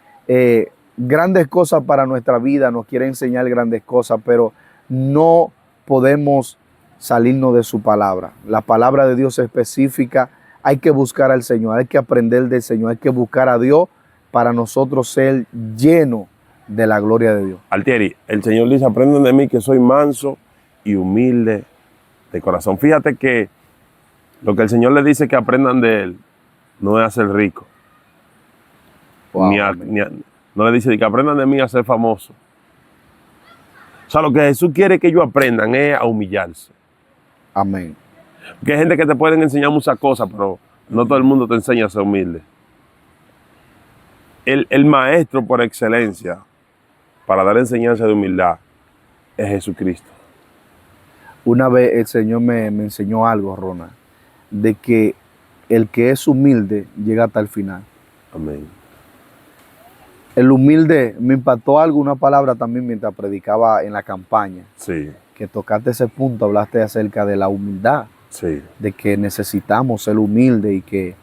grandes cosas para nuestra vida, nos quiere enseñar grandes cosas, pero no podemos salirnos de su palabra. La palabra de Dios es específica, hay que buscar al Señor, hay que aprender del Señor, hay que buscar a Dios para nosotros ser llenos de la gloria de Dios. Altieri, el Señor dice, aprendan de mí que soy manso y humilde de corazón. Fíjate que lo que el Señor le dice que aprendan de Él no es a ser rico. Wow, No le dice que aprendan de mí a ser famoso. O sea, lo que Jesús quiere que ellos aprendan es a humillarse. Amén. Porque hay gente que te pueden enseñar muchas cosas, pero no todo el mundo te enseña a ser humilde. El maestro por excelencia para dar enseñanza de humildad es Jesucristo. Una vez el Señor me enseñó algo, Ronald, de que el que es humilde llega hasta el final. Amén. El humilde me impactó algo, una palabra también mientras predicaba en la campaña, Sí, que tocaste ese punto, hablaste acerca de la humildad, sí, de que necesitamos ser humildes y que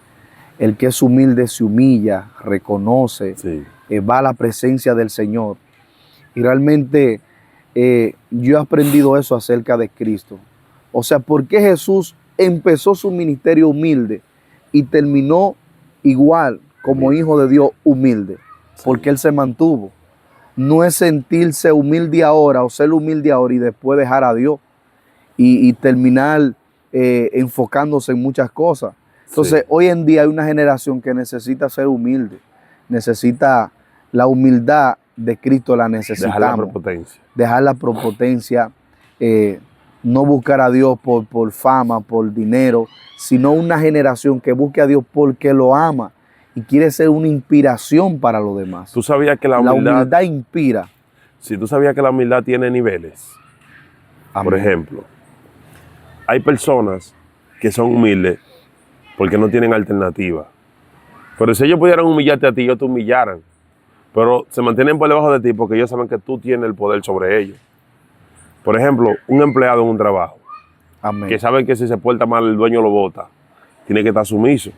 el que es humilde se humilla, reconoce, sí. va a la presencia del Señor. Y realmente yo he aprendido eso acerca de Cristo. O sea, ¿por qué Jesús empezó su ministerio humilde y terminó igual como hijo de Dios humilde? Porque Él se mantuvo. No es sentirse humilde ahora o ser humilde ahora y después dejar a Dios y terminar enfocándose en muchas cosas. Entonces, hoy en día hay una generación que necesita ser humilde, necesita la humildad de Cristo, la necesitamos. Dejar la prepotencia. Dejar la prepotencia, no buscar a Dios por fama, por dinero, sino una generación que busque a Dios porque lo ama y quiere ser una inspiración para los demás. Tú sabías que la La humildad, humildad inspira. si tú sabías que la humildad tiene niveles. Amén. Por ejemplo, hay personas que son humildes porque no tienen alternativa. Pero si ellos pudieran humillarte a ti, ellos te humillaran. Pero se mantienen por debajo de ti porque ellos saben que tú tienes el poder sobre ellos. Por ejemplo, un empleado en un trabajo, Amén. que sabe que si se porta mal el dueño lo bota, tiene que estar sumiso.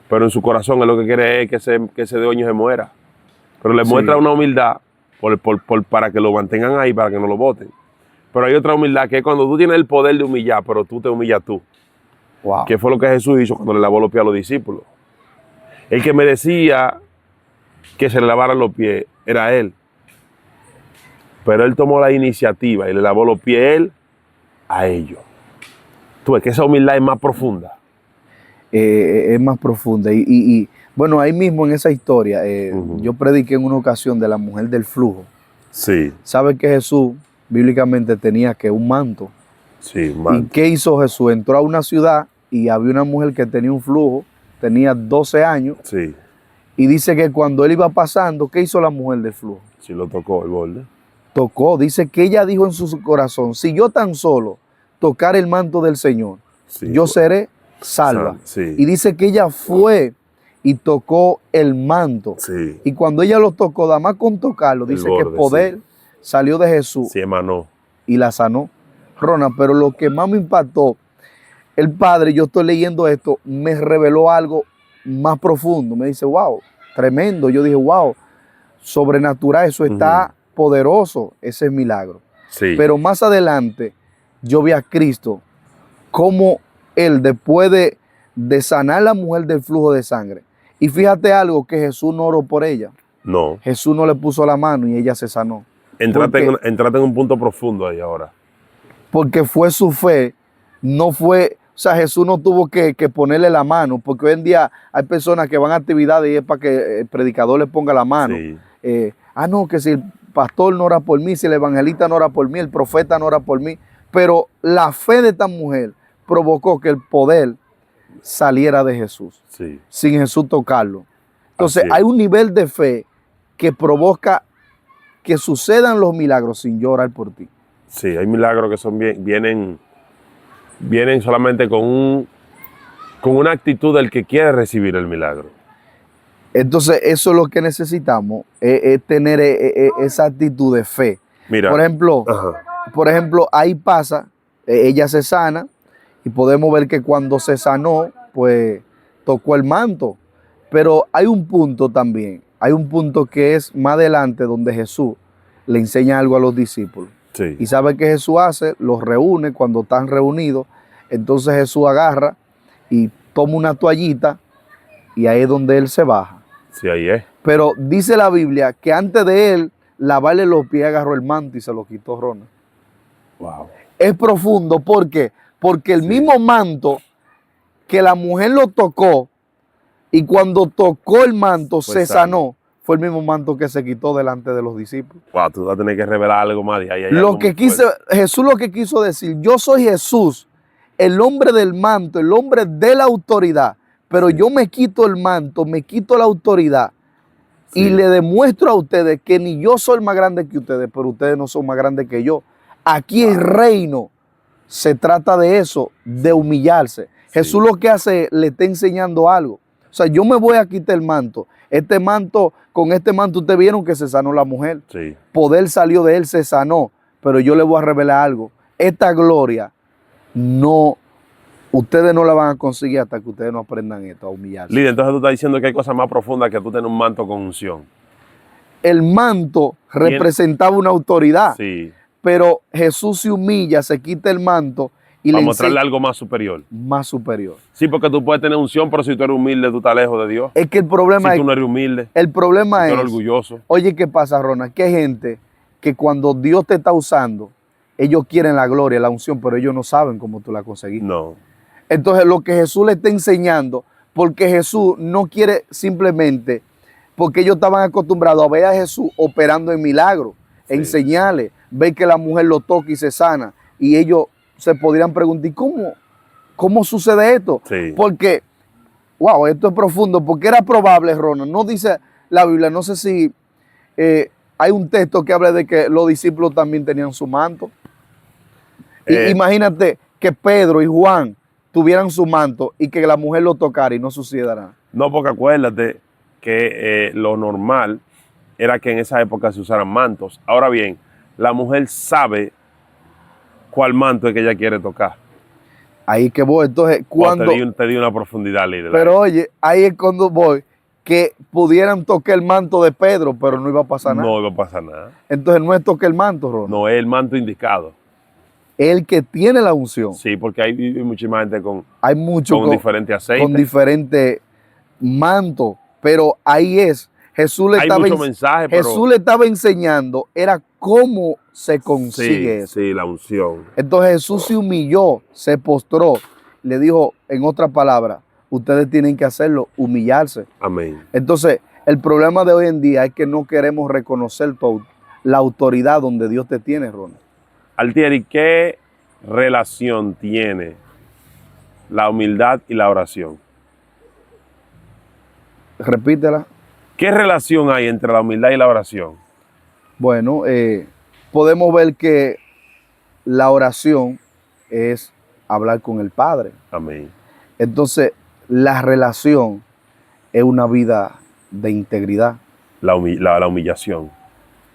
Pero en su corazón él lo que quiere es que ese dueño se muera. Pero le muestra una humildad para que lo mantengan ahí, para que no lo voten. Pero hay otra humildad que es cuando tú tienes el poder de humillar, pero tú te humillas tú. Wow. Que fue lo que Jesús hizo cuando le lavó los pies a los discípulos. El que merecía que se le lavaran los pies era él. Pero él tomó la iniciativa y le lavó los pies él a ellos. Tú ves que esa humildad es más profunda. Es más profunda. Y bueno, ahí mismo en esa historia, yo prediqué en una ocasión de la mujer del flujo. Sí, ¿Sabe que Jesús bíblicamente tenía que un manto? sí, ¿Y man. qué hizo Jesús? Entró a una ciudad y había una mujer que tenía un flujo, tenía 12 años, Sí, y dice que cuando él iba pasando, ¿qué hizo la mujer del flujo? sí lo tocó el borde. Tocó, dice que ella dijo en su corazón, si yo tan solo tocar el manto del Señor, Sí, yo seré salva. Sí, Y dice que ella fue y tocó el manto. sí, Y cuando ella lo tocó, nada más con tocarlo, El dice borde, que poder salió de Jesús sí emanó. y la sanó. Rona, pero lo que más me impactó, el Padre, yo estoy leyendo esto, me reveló algo más profundo. Me dice, wow, tremendo. Yo dije, wow, sobrenatural, eso está poderoso, ese milagro. Sí, Pero más adelante, yo vi a Cristo, cómo Él, después de sanar a la mujer del flujo de sangre, y fíjate algo, que Jesús no oró por ella. no. Jesús no le puso la mano y ella se sanó. Entrate Porque- en un punto profundo ahí ahora. Porque fue su fe no fue, o sea, Jesús no tuvo que ponerle la mano, porque hoy en día hay personas que van a actividades y es para que el predicador le ponga la mano. Sí. No, que si el pastor no ora por mí, si el evangelista no ora por mí, el profeta no ora por mí. Pero la fe de esta mujer provocó que el poder saliera de Jesús, Sí. sin Jesús tocarlo. Entonces Así es. hay un nivel de fe que provoca que sucedan los milagros sin yo orar por ti. Sí, hay milagros que son vienen solamente con una actitud del que quiere recibir el milagro. Entonces eso es lo que necesitamos, es tener esa actitud de fe. Mira. Por ejemplo, ahí pasa, ella se sana y podemos ver que cuando se sanó, pues tocó el manto. Pero hay un punto también, hay un punto que es más adelante donde Jesús le enseña algo a los discípulos. Sí. Y sabe que Jesús hace, los reúne cuando están reunidos. Entonces Jesús agarra y toma una toallita y ahí es donde él se baja. Sí, ahí es. Pero dice la Biblia que antes de él lavarle los pies, agarró el manto y se lo quitó, Ronald. Wow. Es profundo, ¿por qué? Porque el mismo manto que la mujer lo tocó y cuando tocó el manto se sanó, fue el mismo manto que se quitó delante de los discípulos. Wow, tú vas a tener que revelar algo más de ahí. Jesús lo que quiso decir, yo soy Jesús, el hombre del manto, el hombre de la autoridad, pero yo me quito el manto, me quito la autoridad y le demuestro a ustedes que ni yo soy más grande que ustedes, pero ustedes no son más grandes que yo. Aquí el reino se trata de eso, de humillarse. Jesús lo que hace, le está enseñando algo. O sea, yo me voy a quitar el manto. Con este manto ustedes vieron que se sanó la mujer. Sí. Poder salió de él, se sanó. Pero yo les voy a revelar algo. Esta gloria ustedes no la van a conseguir hasta que ustedes no aprendan esto, a humillarse. Líder, entonces tú estás diciendo que hay cosas más profundas que tú tener un manto con unción. El manto representaba una autoridad. Sí. Pero Jesús se humilla, se quita el manto y para mostrarle algo más superior. Más superior. Sí, porque tú puedes tener unción, pero si tú eres humilde, tú estás lejos de Dios. Es que el problema si tú no eres humilde, el problema tú eres orgulloso. Oye, ¿qué pasa, Ronald? Que hay gente que cuando Dios te está usando, ellos quieren la gloria, la unción, pero ellos no saben cómo tú la conseguiste. No. Entonces, lo que Jesús le está enseñando, porque Jesús no quiere simplemente, porque ellos estaban acostumbrados a ver a Jesús operando en milagros, en señales, ver que la mujer lo toca y se sana, y ellos se podrían preguntar, ¿cómo sucede esto? Sí. Porque, wow, esto es profundo, porque era probable, Ronald, no dice la Biblia, no sé si hay un texto que habla de que los discípulos también tenían su manto. Imagínate que Pedro y Juan tuvieran su manto y que la mujer lo tocara y no sucediera nada. No, porque acuérdate que lo normal era que en esa época se usaran mantos. Ahora bien, la mujer sabe cuál manto es que ella quiere tocar. Ahí que voy. Entonces, cuando te di una profundidad, líder. Pero oye, ahí es cuando voy, que pudieran tocar el manto de Pedro, pero no iba a pasar nada. No iba a pasar nada. Entonces no es tocar el manto, Ronald. No, es el manto indicado. El que tiene la unción. Sí, porque hay muchísima gente con diferente aceite. Con diferente manto. Pero ahí es. Jesús le estaba enseñando, era cómo se consigue eso. Sí, la unción. Entonces Jesús se humilló, se postró, le dijo, en otras palabras, ustedes tienen que hacerlo, humillarse. Amén. Entonces, el problema de hoy en día es que no queremos reconocer la autoridad donde Dios te tiene, Ronald. Altieri, ¿qué relación tiene la humildad y la oración? Repítela. ¿Qué relación hay entre la humildad y la oración? Bueno, podemos ver que la oración es hablar con el Padre. Amén. Entonces, la relación es una vida de integridad. La humillación.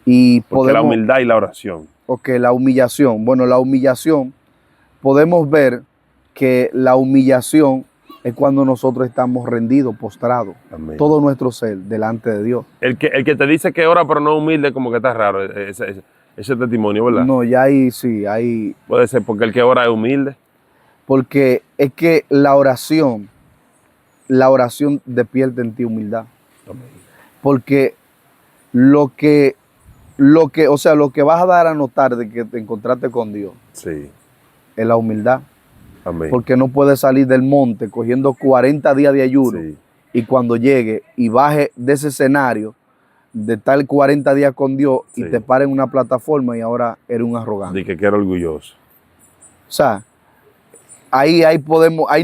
Y porque la humildad y la oración. Ok, la humillación. Bueno, la humillación, podemos ver que la humillación es cuando nosotros estamos rendidos, postrados. Amén. Todo nuestro ser delante de Dios. El que te dice que ora pero no es humilde, como que está raro ese testimonio, ¿verdad? No, ya ahí sí, ahí. Puede ser porque el que ora es humilde. Porque es que la oración despierta en ti humildad. Amén. Porque lo que vas a dar a notar de que te encontraste con Dios, sí, es la humildad. Amén. porque no puede salir del monte cogiendo 40 días de ayuno Sí. y cuando llegue y baje de ese escenario de estar 40 días con Dios y Sí. te pare en una plataforma y ahora eres un De arrogante. que era orgulloso. O sea, ahí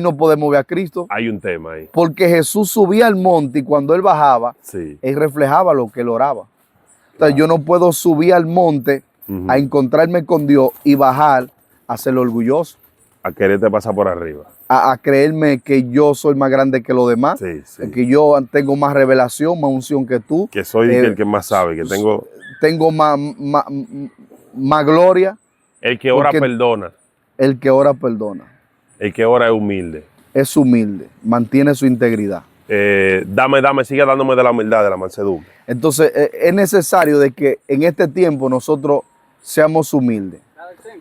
no podemos ver a Cristo, Hay un tema ahí. porque Jesús subía al monte y cuando él bajaba, Sí. él reflejaba lo que él oraba. Entonces Claro. yo no puedo subir al monte a encontrarme con Dios y bajar a ser orgulloso, A quererte pasar por arriba. a creerme que yo soy más grande que los demás, Sí, sí. que yo tengo más revelación, más unción que tú, Que soy el que más sabe, que tengo más gloria. el que ora Porque perdona, el que ora perdona, el que ora es humilde. es humilde, mantiene su integridad. Sigue dándome de la humildad, de la mansedumbre. Entonces es necesario de que en este tiempo nosotros seamos humildes.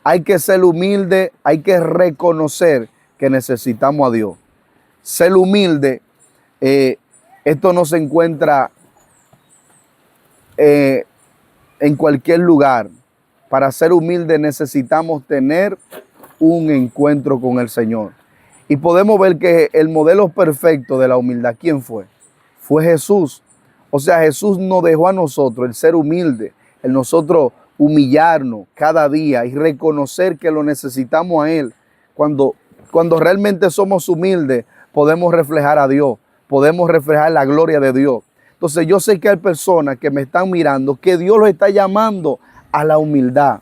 Hay que ser humilde, hay que reconocer que necesitamos a Dios. Ser humilde, esto no se encuentra en cualquier lugar. Para ser humilde necesitamos tener un encuentro con el Señor. Y podemos ver que el modelo perfecto de la humildad, ¿quién fue? Fue Jesús. O sea, Jesús nos dejó a nosotros el ser humilde, el nosotros humillarnos cada día y reconocer que lo necesitamos a Él. Cuando realmente somos humildes, podemos reflejar a Dios, podemos reflejar la gloria de Dios. Entonces yo sé que hay personas que me están mirando, que Dios los está llamando a la humildad.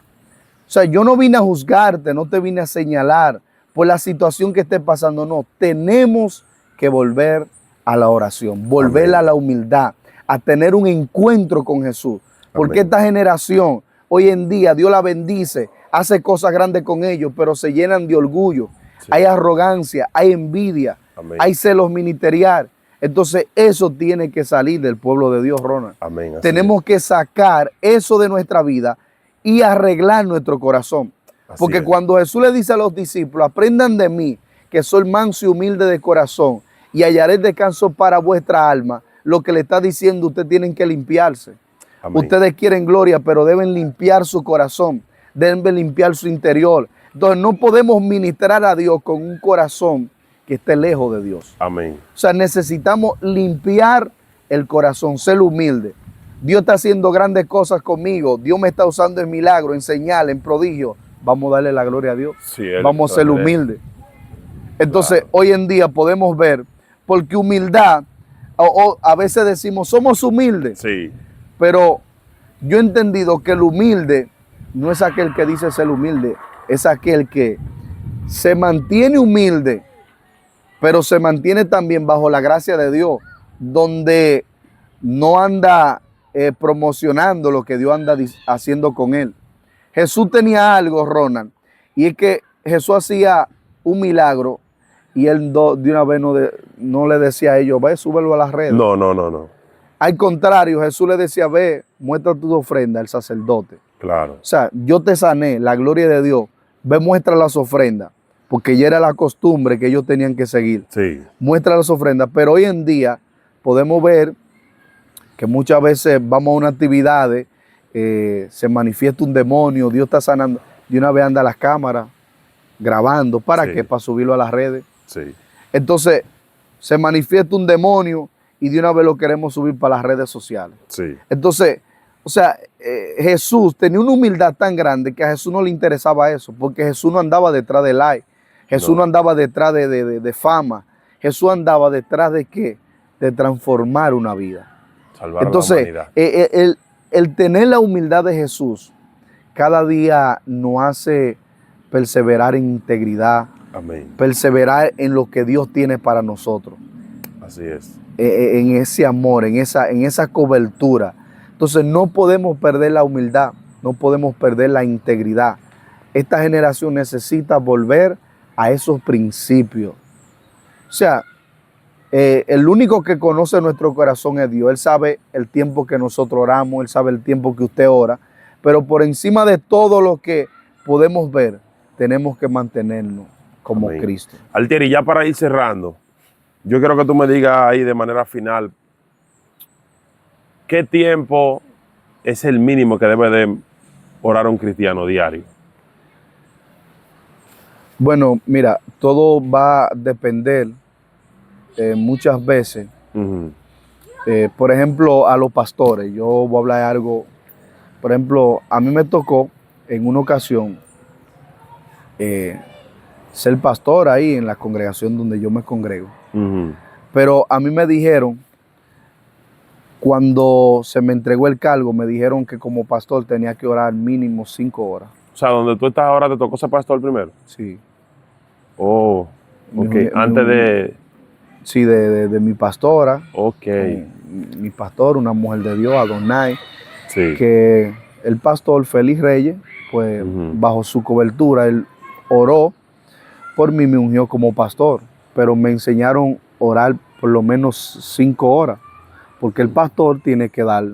O sea, yo no vine a juzgarte, no te vine a señalar por la situación que esté pasando, no. Tenemos que volver a la oración, volver Amén. a la humildad, a tener un encuentro con Jesús. Porque Amén. esta generación, hoy en día, Dios la bendice, hace cosas grandes con ellos, pero se llenan de orgullo. Sí. Hay arrogancia, hay envidia, Amén. hay celos ministerial. Entonces, eso tiene que salir del pueblo de Dios, Ronald. Amén. Así Tenemos que sacar eso de nuestra vida y arreglar nuestro corazón. Así Porque es. cuando Jesús le dice a los discípulos, aprendan de mí, que soy manso y humilde de corazón, y hallaré descanso para vuestra alma, lo que le está diciendo, ustedes tienen que limpiarse. Amén. Ustedes quieren gloria, pero deben limpiar su corazón, deben limpiar su interior. Entonces no podemos ministrar a Dios con un corazón que esté lejos de Dios. Amén. O sea, necesitamos limpiar el corazón, ser humilde. Dios está haciendo grandes cosas conmigo. Dios me está usando en milagro, en señal, en prodigio. Vamos a darle la gloria a Dios. Sí, Vamos a ser humildes. Entonces, Claro. hoy en día podemos ver, porque humildad, a veces decimos, somos humildes. Sí. Pero yo he entendido que el humilde no es aquel que dice ser humilde, es aquel que se mantiene humilde, pero se mantiene también bajo la gracia de Dios, donde no anda promocionando lo que Dios anda haciendo con él. Jesús tenía algo, Ronald, y es que Jesús hacía un milagro y él de una vez no le decía a ellos, ve, súbelo a las redes. No, no, no, no. Al contrario, Jesús le decía, ve, muestra tu ofrenda al sacerdote. Claro. O sea, yo te sané, la gloria de Dios, ve, muestra las ofrendas, porque ya era la costumbre que ellos tenían que seguir. Sí. Muestra las ofrendas, pero hoy en día podemos ver que muchas veces vamos a una actividad, se manifiesta un demonio, Dios está sanando, de una vez anda a las cámaras grabando, ¿para Sí. qué? Para subirlo a las redes. Sí. Entonces, se manifiesta un demonio y de una vez lo queremos subir para las redes sociales. Sí. Entonces, o sea, Jesús tenía una humildad tan grande que a Jesús no le interesaba eso, porque Jesús no andaba detrás de like, Jesús no andaba detrás de fama, Jesús andaba detrás de ¿qué? De transformar una vida. Salvar Entonces, a la humanidad. el tener la humildad de Jesús cada día nos hace perseverar en integridad, Amén. perseverar en lo que Dios tiene para nosotros, Así es. en ese amor, en esa cobertura. Entonces no podemos perder la humildad, no podemos perder la integridad. Esta generación necesita volver a esos principios. O sea, el único que conoce nuestro corazón es Dios. Él sabe el tiempo que nosotros oramos, Él sabe el tiempo que usted ora, pero por encima de todo lo que podemos ver, tenemos que mantenernos como Amén. Cristo. Altieri, ya para ir cerrando, yo quiero que tú me digas ahí de manera final, ¿qué tiempo es el mínimo que debe de orar un cristiano diario? Bueno, mira, todo va a depender muchas veces. Ujú. Por ejemplo, a los pastores. Yo voy a hablar de algo. Por ejemplo, a mí me tocó en una ocasión eh, ser pastor ahí en la congregación donde yo me congrego. Ujú. Pero a mí me dijeron, cuando se me entregó el cargo, me dijeron que como pastor tenía que orar mínimo 5 horas. O sea, donde tú estás ahora te tocó ser pastor primero. Sí. Oh, Mi ok. uni- mi Antes uni- de. sí, de mi pastora, Ok. mi pastor, una mujer de Dios, Adonai, Sí. que el pastor Félix Reyes, pues Ujú. bajo su cobertura, él oró por mí, me ungió como pastor, pero me enseñaron a orar por lo menos 5 horas, porque el pastor tiene que dar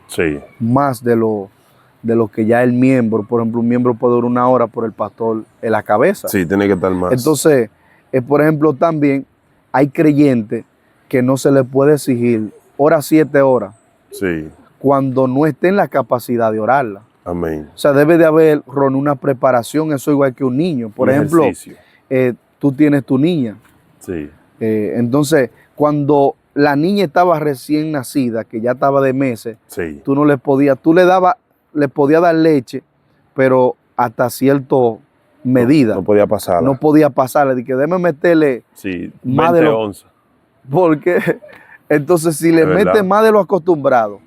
Sí. más de lo que ya el miembro, por ejemplo, un miembro puede durar 1 hora por el pastor en la cabeza. Sí, tiene que estar más. Entonces, por ejemplo, también hay creyentes que no se les puede exigir ora 7 horas Sí. cuando no esté en la capacidad de orarla. Amén. O sea, debe de haber, Ron, una preparación, eso igual que un niño. Por Un ejemplo, ejercicio. tú tienes tu niña. Sí. Entonces, cuando la niña estaba recién nacida, que ya estaba de meses, Sí. tú no le podías, le podías dar leche, pero hasta cierto medida. No podía pasarla. No podía pasarle, de que déjame meterle Sí, más de 20 lo, onzas. porque entonces si le Es metes verdad. más de lo acostumbrado,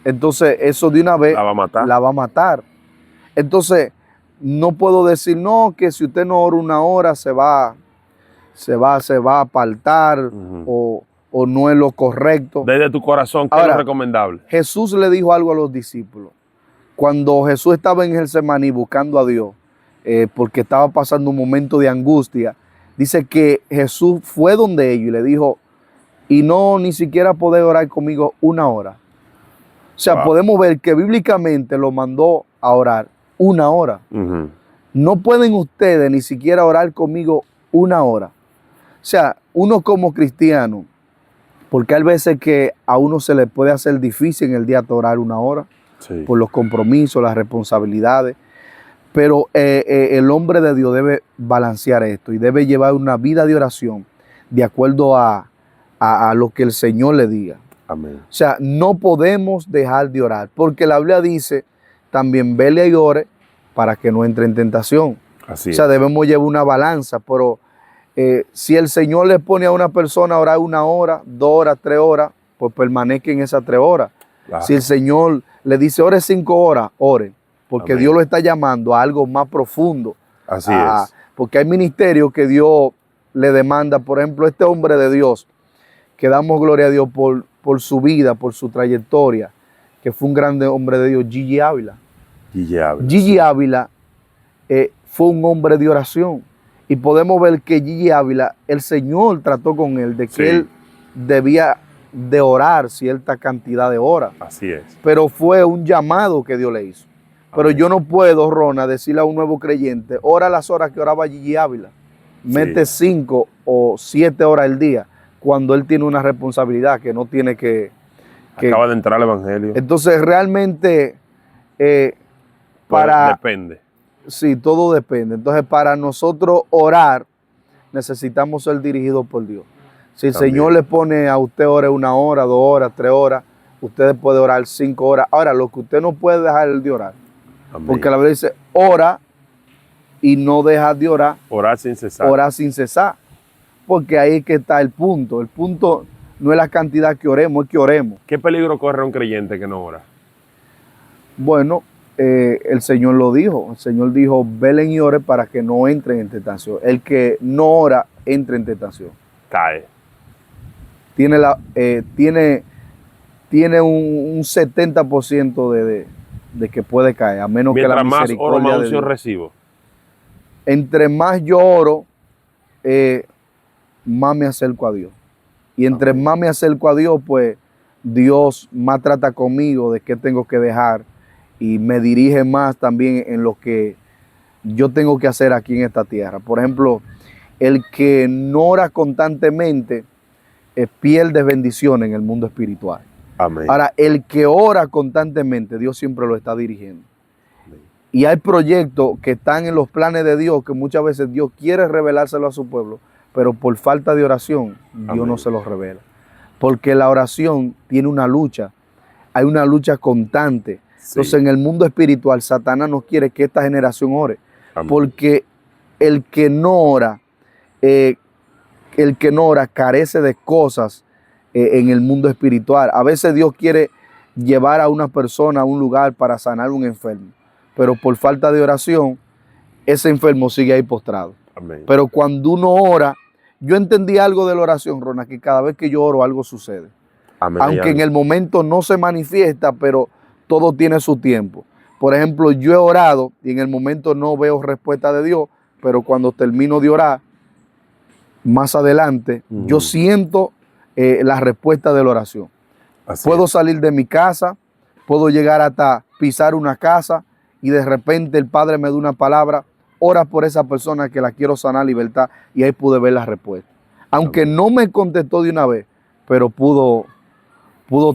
entonces eso de una vez La va a matar. la va a matar. Entonces, no puedo decir, no, que si usted no ora 1 hora se va a apartar Ujú. o no es lo correcto. Desde tu corazón, ¿qué es lo Ahora, recomendable? Jesús le dijo algo a los discípulos. Cuando Jesús estaba en Getsemaní buscando a Dios, porque estaba pasando un momento de angustia, dice que Jesús fue donde ellos y le dijo, y no ni siquiera podés orar conmigo 1 hora. O sea, Wow. podemos ver que bíblicamente lo mandó a orar 1 hora. Ujú. No pueden ustedes ni siquiera orar conmigo 1 hora. O sea, uno como cristiano, porque hay veces que a uno se le puede hacer difícil en el día orar 1 hora, Sí. por los compromisos, las responsabilidades, pero el hombre de Dios debe balancear esto y debe llevar una vida de oración de acuerdo a lo que el Señor le diga. Amén. O sea, no podemos dejar de orar, porque la Biblia dice, también vele y ore para que no entre en tentación. Así O sea, es. debemos llevar una balanza, pero si el Señor le pone a una persona a orar 1 hora, 2 horas, 3 horas, pues permanezca en esas 3 horas. Claro. Si el Señor le dice ore 5 horas, ore, porque Amén. Dios lo está llamando a algo más profundo. Así es. Porque hay ministerios que Dios le demanda, por ejemplo, este hombre de Dios, que damos gloria a Dios por su vida, por su trayectoria, que fue un grande hombre de Dios, Gigi Ávila. Gigi Ávila. Gigi Ávila fue un hombre de oración. Y podemos ver que Gigi Ávila, el Señor trató con él de que Sí. él debía de orar cierta cantidad de horas. Así es. Pero fue un llamado que Dios le hizo. Pero Amén. yo no puedo, Rona, decirle a un nuevo creyente, ora las horas que oraba Gigi Ávila. Mete 5 o 7 horas al día, cuando él tiene una responsabilidad que no tiene que... Acaba de entrar al evangelio. Entonces, realmente, Pues para... depende. Sí, todo depende. Entonces, para nosotros orar, necesitamos ser dirigidos por Dios. Si el También. Señor le pone a usted ore 1 hora, 2 horas, 3 horas, usted puede orar 5 horas. Ahora, lo que usted no puede dejar es de orar. Amén. Porque la Biblia dice, ora y no dejas de orar, Orar sin cesar. orar sin cesar. Porque ahí es que está el punto. El punto no es la cantidad que oremos, es que oremos. ¿Qué peligro corre un creyente que no ora? Bueno, el Señor lo dijo. El Señor dijo, velen y ore para que no entren en tentación. El que no ora, entra en tentación. Cae. Tiene un 70% de que puede caer, a menos que la Mientras más oro, misericordia más de unción Dios. recibo. Entre más yo oro, más me acerco a Dios. Y entre Amén. más me acerco a Dios, pues Dios más trata conmigo de qué tengo que dejar y me dirige más también en lo que yo tengo que hacer aquí en esta tierra. Por ejemplo, el que no ora constantemente pierde bendiciones en el mundo espiritual. Amén. Ahora, el que ora constantemente, Dios siempre lo está dirigiendo. Amén. Y hay proyectos que están en los planes de Dios, que muchas veces Dios quiere revelárselo a su pueblo, pero por falta de oración, Dios Amén. no se los revela. Porque la oración tiene una lucha, hay una lucha constante. Sí. Entonces, en el mundo espiritual, Satanás no quiere que esta generación ore, Amén. porque el que no ora, carece de cosas en el mundo espiritual. A veces Dios quiere llevar a una persona a un lugar para sanar a un enfermo, pero por falta de oración, ese enfermo sigue ahí postrado. Amén. Pero cuando uno ora, yo entendí algo de la oración, Rona, que cada vez que yo oro algo sucede. Amén. Aunque en el momento no se manifiesta, pero todo tiene su tiempo. Por ejemplo, yo he orado y en el momento no veo respuesta de Dios, pero cuando termino de orar, más adelante, yo siento la respuesta de la oración. Así Puedo es. salir de mi casa, puedo llegar hasta pisar una casa y de repente el Padre me da una palabra, ora por esa persona que la quiero sanar, libertad, y ahí pude ver la respuesta. Aunque Amén. no me contestó de una vez, pero pudo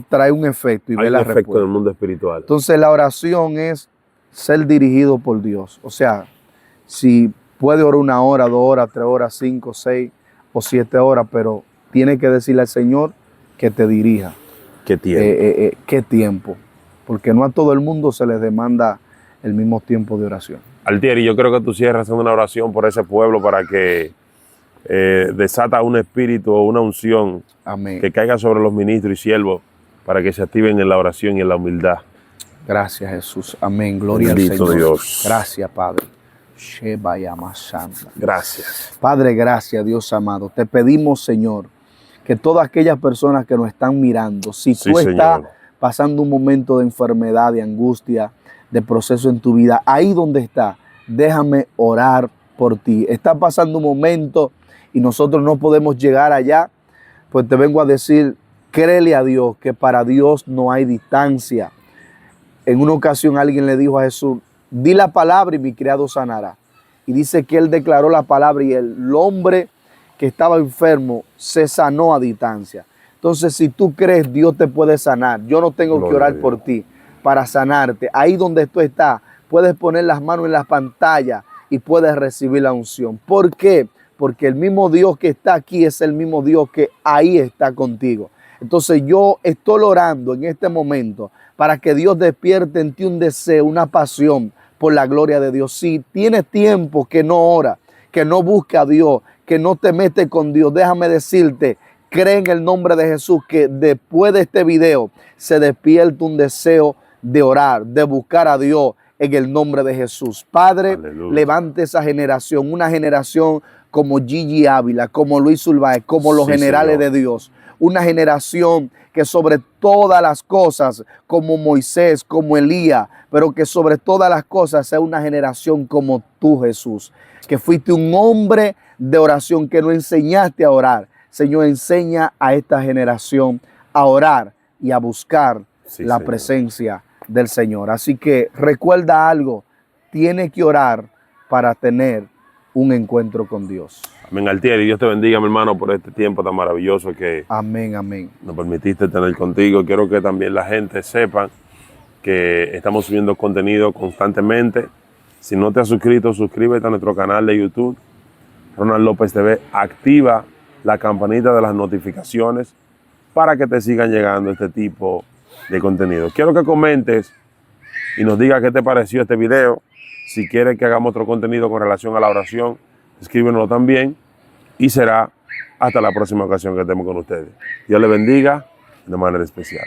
traer un efecto y Hay ver un la efecto en el respuesta. mundo espiritual. Entonces la oración es ser dirigido por Dios. O sea, si puede orar 1 hora, 2 horas, 3 horas, 5, 6 o 7 horas, pero tiene que decirle al Señor que te dirija. ¿Qué tiempo? ¿Qué tiempo? Porque no a todo el mundo se les demanda el mismo tiempo de oración. Altieri, yo creo que tú cierras haciendo una oración por ese pueblo para que desata un espíritu o una unción Amén. que caiga sobre los ministros y siervos para que se activen en la oración y en la humildad. Gracias, Jesús. Amén. Gloria Bendito al Señor. Dios. Gracias, Padre. Sheba Yama Santa. Gracias. Padre, gracias, Dios amado. Te pedimos, Señor, que todas aquellas personas que nos están mirando, si Sí, tú estás Señor. pasando un momento de enfermedad, de angustia, de proceso en tu vida, ahí donde está, déjame orar por ti. Está pasando un momento y nosotros no podemos llegar allá, pues te vengo a decir, créele a Dios, que para Dios no hay distancia. En una ocasión alguien le dijo a Jesús, di la palabra y mi criado sanará. Y dice que él declaró la palabra y el hombre que estaba enfermo se sanó a distancia. Entonces, si tú crees, Dios te puede sanar. Yo no tengo que Gloria a orar Dios. por ti para sanarte. Ahí donde tú estás, puedes poner las manos en la pantalla y puedes recibir la unción. ¿Por qué? Porque el mismo Dios que está aquí es el mismo Dios que ahí está contigo. Entonces yo estoy orando en este momento para que Dios despierte en ti un deseo, una pasión por la gloria de Dios. Si tienes tiempo que no ora, que no busca a Dios, que no te metes con Dios, déjame decirte, cree en el nombre de Jesús que después de este video se despierta un deseo de orar, de buscar a Dios en el nombre de Jesús. Padre, Aleluya. levante esa generación, una generación como Gigi Ávila, como Luis Ulvaez, como los Sí, generales Señor. de Dios. Una generación que sobre todas las cosas, como Moisés, como Elías, pero que sobre todas las cosas sea una generación como tú, Jesús, que fuiste un hombre de oración, que nos enseñaste a orar. Señor, enseña a esta generación a orar y a buscar Sí, la Señor. presencia del Señor. Así que recuerda algo, tienes que orar para tener un encuentro con Dios. Amén, Altieri. Dios te bendiga, mi hermano, por este tiempo tan maravilloso que Amén, amén. nos permitiste tener contigo. Quiero que también la gente sepa que estamos subiendo contenido constantemente. Si no te has suscrito, suscríbete a nuestro canal de YouTube, Ronald López TV. Activa la campanita de las notificaciones para que te sigan llegando este tipo de contenido. Quiero que comentes y nos digas qué te pareció este video. Si quieres que hagamos otro contenido con relación a la oración, escríbenoslo también y será hasta la próxima ocasión que estemos con ustedes. Dios les bendiga de manera especial.